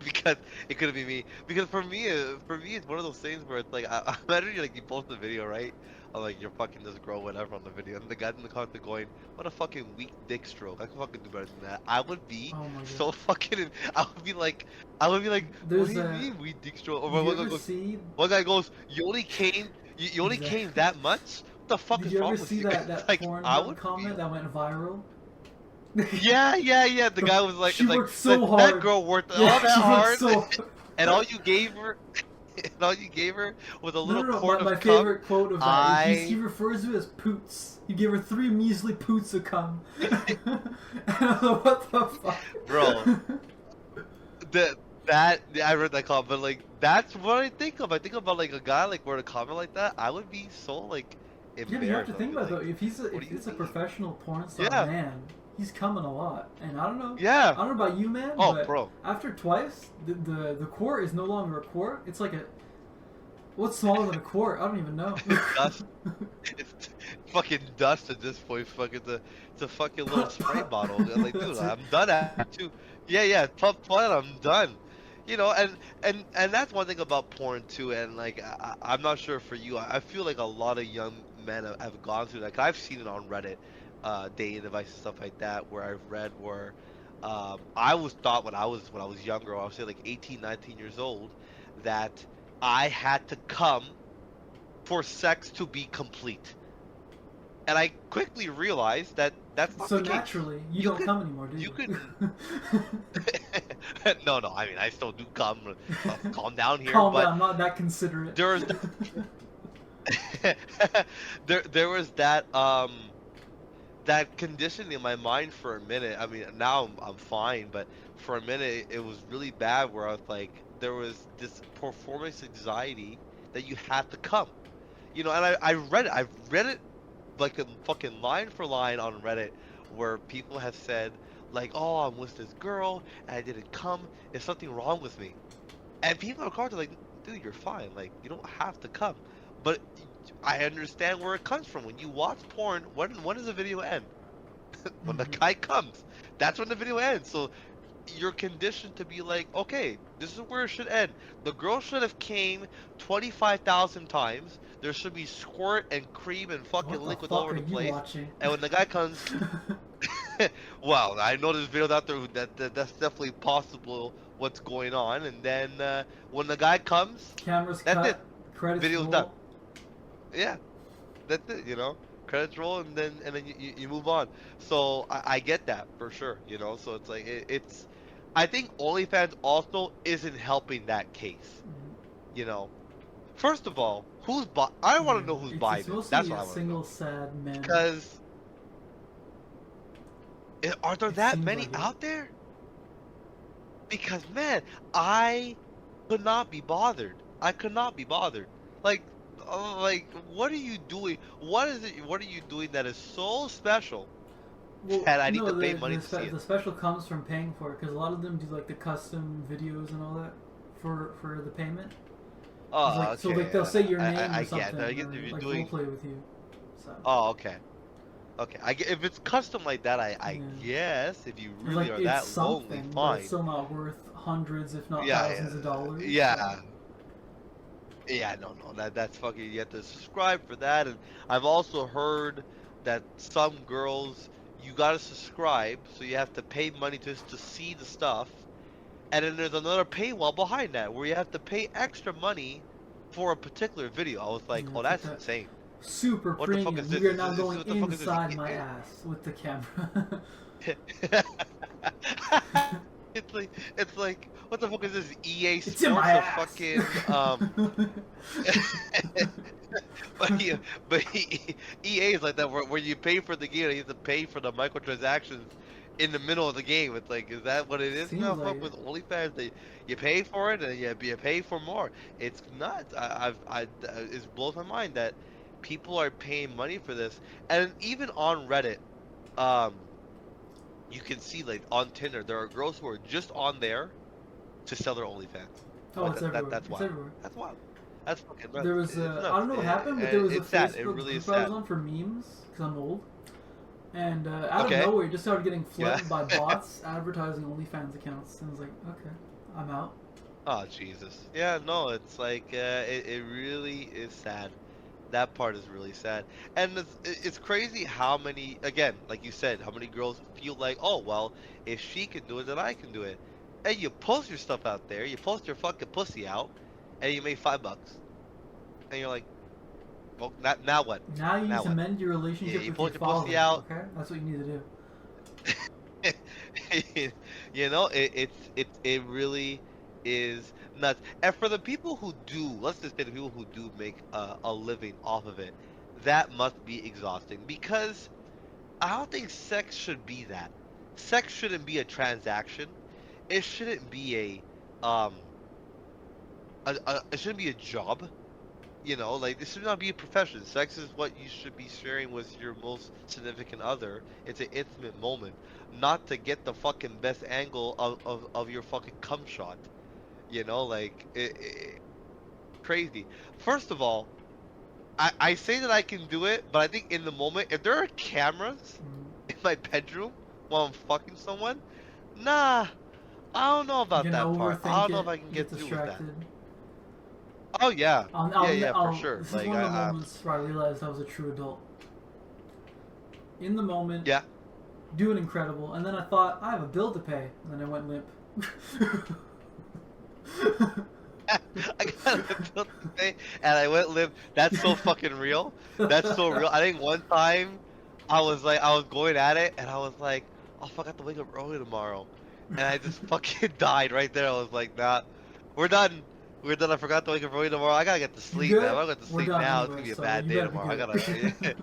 Because it couldn't be me. Because for me it's one of those things where it's like I imagine like you post the video, right? I'm like, you're fucking this girl, whatever, on the video, and the guys in the comments are going, what a fucking weak dick stroke. I can fucking do better than that. I would be so fucking. I would be like, what do you mean weak dick stroke? Or one guy goes, you only came that much? What the fuck is wrong with you? Did you ever see that like, porn comment that went viral? Yeah. The guy was like, she worked so hard. That girl worked all that hard, and all you gave her. And all you gave her was a little quart of cum. My favorite quote of that is he refers to it as poots. You gave her 3 measly poots of cum. And I was like, what the fuck? Bro. I read that comment, but like, that's what I think of. I think about like a guy like were to comment like that, I would be so like embarrassed. Yeah, you have to think about it though. If it's a professional porn star man, he's coming a lot, and I don't know. Yeah. I don't know about you, man. Oh, but bro. After twice, the quart is no longer a quart. It's like what's smaller than a quart? I don't even know. Dust. It's fucking dust at this point. Fucking it's a fucking little spray bottle. I'm like, dude, I'm done at too. Yeah. Puff fun. I'm done. You know, and that's one thing about porn too. And like, I'm not sure for you. I feel like a lot of young men have gone through that. 'Cause I've seen it on Reddit. Dating devices, stuff like that, where I've read where I was thought when I was younger, I was say like 18, 19 years old, that I had to come for sex to be complete. And I quickly realized that that's not so the case. Naturally, you don't come anymore, do you? You can. No. I mean, I still do come. Calm down here. Calm down. I'm not that considerate. There was that that conditioned in my mind for a minute. I mean, now I'm fine, but for a minute it was really bad where I was like, there was this performance anxiety that you had to come, you know. And I read it. I've read it like a fucking line for line on Reddit, where people have said like, oh, I'm with this girl and I didn't come. Is something wrong with me? And people are calling like, dude, you're fine. Like, you don't have to come. But I understand where it comes from. When you watch porn, when does the video end? When the guy comes, that's when the video ends. So you're conditioned to be like, okay, this is where it should end. The girl should have came 25,000 times. There should be squirt and cream and fucking liquid all over the place. And when the guy comes, well, I know there's videos out there that's definitely possible what's going on. And then when the guy comes, cameras that's cut, it. credits Video's roll. done. Yeah, that's it. You know, credits roll, and then you move on. So I get that for sure. You know, so it's like it's. I think OnlyFans also isn't helping that case. You know, first of all, I want to know who's buying it. That's what I want to know. Single sad man. Because are there that many out there? Because man, I could not be bothered. I could not be bothered. Like, what are you doing? What is it? What are you doing that is so special? Well, and I need to pay money to see it. The special comes from paying for it, because a lot of them do like the custom videos and all that for the payment. Oh, like, okay. So like they'll say your name or something, I get or, if you're like doing... play with you. So. Oh, okay. Okay, if it's custom like that, I guess if you really are that lonely, fine. But it's still not worth hundreds, if not thousands of dollars. Yeah. So. Yeah, no, that's fucking. You have to subscribe for that, and I've also heard that some girls, you gotta subscribe, so you have to pay money just to see the stuff, and then there's another paywall behind that where you have to pay extra money for a particular video. I was like, oh, that's insane. Super what premium. The fuck is this? We are now going what the fuck is inside my ass with the camera. It's like what the fuck is this? EA Sports it's in my ass. Fucking but EA is like that where you pay for the game and you have to pay for the microtransactions in the middle of the game. It's like, is that what it is? No, fuck with OnlyFans. You pay for it and you pay for more. It's nuts. It blows my mind that people are paying money for this. And even on Reddit, you can see like on Tinder, there are girls who are just on there to sell their OnlyFans. Oh, it's everywhere. That's wild. Everywhere. That's wild. That's fucking nuts. There was I don't know what happened, but there was a Facebook group I was on for memes, because I'm old. And out of nowhere, it just started getting flooded by bots advertising OnlyFans accounts. And I was like, okay, I'm out. Oh, Jesus. Yeah, no, it's like, it really is sad. That part is really sad. And it's crazy how many, again, like you said, how many girls feel like, oh, well, if she can do it, then I can do it. And you post your stuff out there, you post your fucking pussy out, and you make $5. And you're like, well, now what? Now you need to mend your relationship with your followers, pussy out. Okay? That's what you need to do. You know, it really is nuts. And for the people who do, let's just say the people who do make a living off of it, that must be exhausting, because I don't think sex should be that. Sex shouldn't be a transaction. It shouldn't be it shouldn't be a job. You know, like, this should not be a profession. Sex is what you should be sharing with your most significant other. It's an intimate moment, not to get the fucking best angle of your fucking cum shot. You know, like, crazy. First of all, I say that I can do it, but I think in the moment, if there are cameras in my bedroom while I'm fucking someone, nah, I don't know about that part. I don't know if I can get through with that. Oh yeah, for sure. This is one of the moments where I realized I was a true adult. In the moment, doing incredible, and then I thought, I have a bill to pay, and then I went limp. I got a bill to pay, and I went limp. That's so fucking real. That's so real. I think one time, I was going at it, and I was like, oh fuck, I have to wake up early tomorrow, and I just fucking died right there. I was like, nah, we're done. We're done. I forgot to wake up early tomorrow. I gotta get to sleep, man. I'm gonna get to sleep now. It's gonna be a bad day tomorrow. I gotta.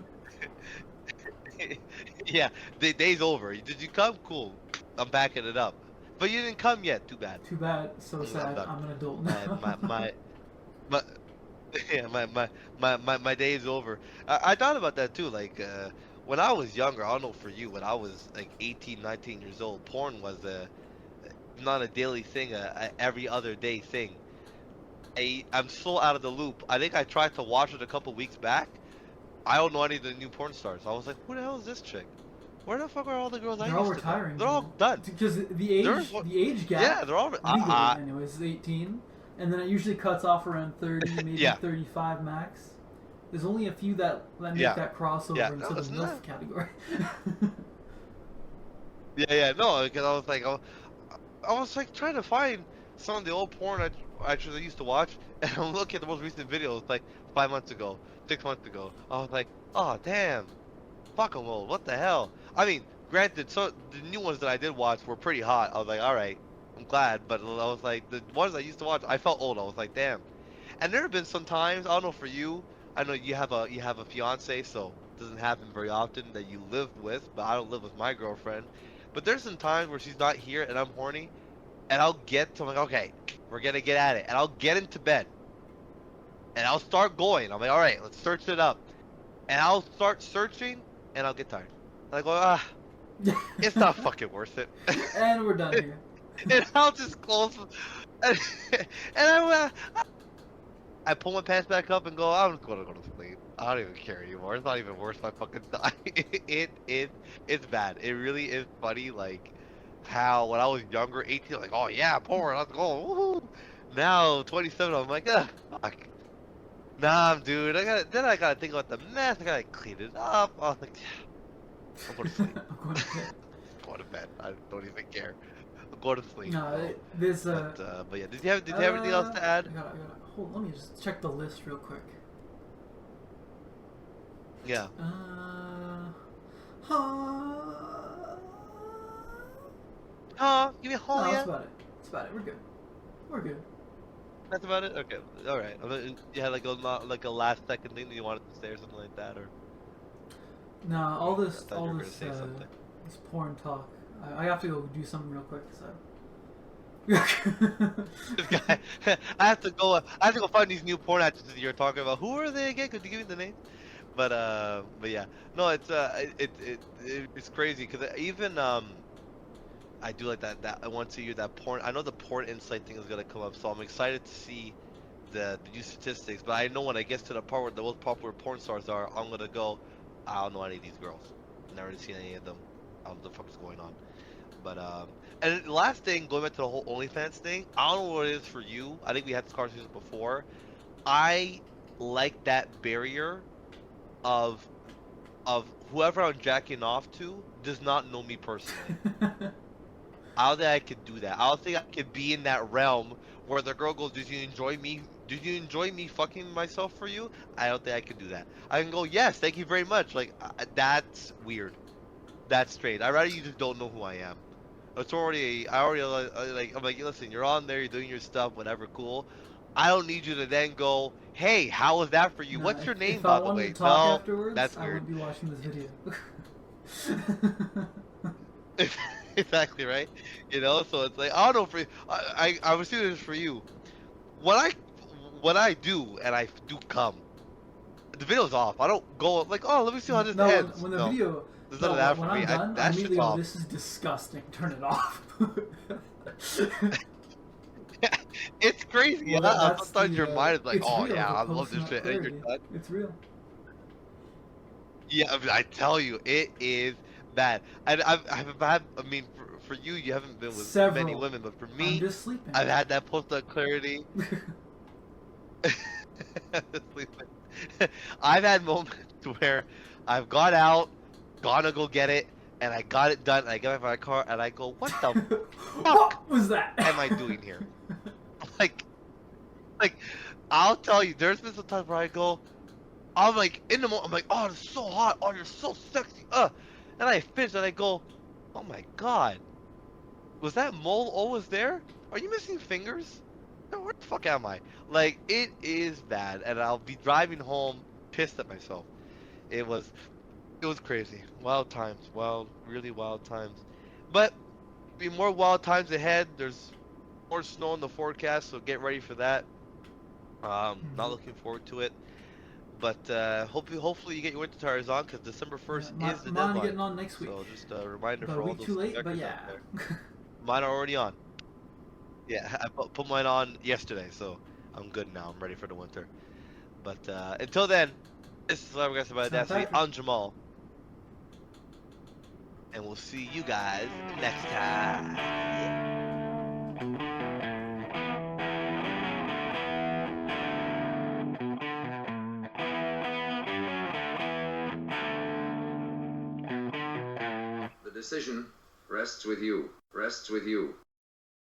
Yeah, the day's over. Did you come? Cool. I'm backing it up. But you didn't come yet. Too bad. Too bad. So sad. done. I'm an adult now. My yeah, my day is over. I thought about that too. Like when I was younger, I don't know for you, when I was like 18, 19 years old, porn was not a daily thing, a every other day thing. I'm so out of the loop. I think I tried to watch it a couple weeks back. I don't know any of the new porn stars. I was like, who the hell is this chick? Where the fuck are all the girls I They're used all to know? retiring. They're all done. Because the age gap. Yeah, they're all legally, anyways, is 18, and then it usually cuts off around 30, maybe Yeah. 35 max. There's only a few that make Yeah. that crossover Yeah. into No, the it's MILF not. category. Yeah, no, because I was like, I was like trying to find some of the old porn I actually used to watch, and I'm looking at the most recent videos, like 5 months ago, 6 months ago. I was like, oh damn, fuck 'em old, what the hell? I mean, granted, so the new ones that I did watch were pretty hot. I was like, all right, I'm glad, but I was like, the ones I used to watch, I felt old. I was like, damn. And there have been some times, I don't know for you, I know you have a fiance, so it doesn't happen very often that you live with, but I don't live with my girlfriend. But there's some times where she's not here and I'm horny, and I'm like, okay, we're gonna get at it, and I'll get into bed, and I'll start going. I'm like, all right, let's search it up, and I'll start searching, and I'll get tired. And I go, it's not fucking worth it. And we're done here. And I'll just close, and I pull my pants back up and go, I'm gonna go to sleep. I don't even care anymore. It's not even worth my fucking time. It's bad. It really is funny, like how when I was younger, 18, like, oh yeah, porn, let's go. Woohoo. Now 27, I'm like, fuck. Nah, dude. I gotta think about the mess. I gotta clean it up. I was like, I'm going to sleep. I'm going to bed. Go to bed. I don't even care. Go to sleep. No, there's but yeah, did you have anything else to add? I gotta, hold. Let me just check the list real quick. Yeah. Give me a No, yeah. that's about it. That's about it. We're good. We're good. That's about it. Okay. All right. You had like a last second thing that you wanted to say or something like that, or? Nah, all I this thought you were gonna say something. this porn talk. I have to go do something real quick. So. This guy, I have to go find these new porn actresses you're talking about. Who are they again? Could you give me the name? But yeah, no, it's crazy because even I do like that once a year that porn. I know the porn insight thing is gonna come up, so I'm excited to see the new statistics. But I know when I get to the part where the most popular porn stars are, I'm gonna go, I don't know any of these girls. Never seen any of them. I don't know what the fuck is going on. But and the last thing, going back to the whole OnlyFans thing, I don't know what it is for you. I think we had this conversation before. I like that barrier of whoever I'm jacking off to does not know me personally. I don't think I could do that. I don't think I could be in that realm where the girl goes, "Did you enjoy me? Did you enjoy me fucking myself for you?" I don't think I could do that. I can go, "Yes, thank you very much." Like that's weird. That's strange. I'd rather you just don't know who I am. It's already, I'm like, listen, you're on there, you're doing your stuff, whatever, cool. I don't need you to then go, hey, how was that for you? No, What's your name, if by I the wanted way? to talk No, afterwards, that's I weird. wouldn't be watching this video. Exactly, right? You know, so it's like, I don't know, for I was doing this for you. When I do, and I do come, the video's off. I don't go, like, oh, let me see how this No, ends. when the No. video... There's none of that for when me. I'm done, I That shit's immediately go, off. this is disgusting. Turn it off. It's crazy. Well, Yeah, that's sometimes the, your mind is like, it's oh real, yeah, the I love this post-nut shit, and you're clarity. done. It's real. Yeah, I mean, I tell you, it is bad. I've had, I mean, for you, you haven't been with Several. many women, but for I'm me, just sleeping. I've had that post-nut clarity. I've had moments where I've gone out, gonna go get it, and I got it done, and I get back in my car, and I go, what the What fuck was that? am I doing here? Like, I'll tell you, there's been some times where I go, I'm like, in the moment, I'm like, oh, it's so hot, oh, you're so sexy, and I finish, and I go, oh my god, was that mole always there? Are you missing fingers? Where the fuck am I? Like, it is bad, and I'll be driving home pissed at myself. It was It was crazy. Wild times. Really wild times. But be more wild times ahead. There's more snow in the forecast, so get ready for that. Not looking forward to it. But hopefully you get your winter tires on because December 1st is the mine deadline. getting on next week. So just a reminder About for a all week those too late, but Quebecers yeah. out there. Mine are already on. Yeah, I put mine on yesterday, so I'm good now. I'm ready for the winter. But until then, this is Flabbergasted by Audacity. I'm Jamal. And we'll see you guys next time. The decision rests with you. Rests with you.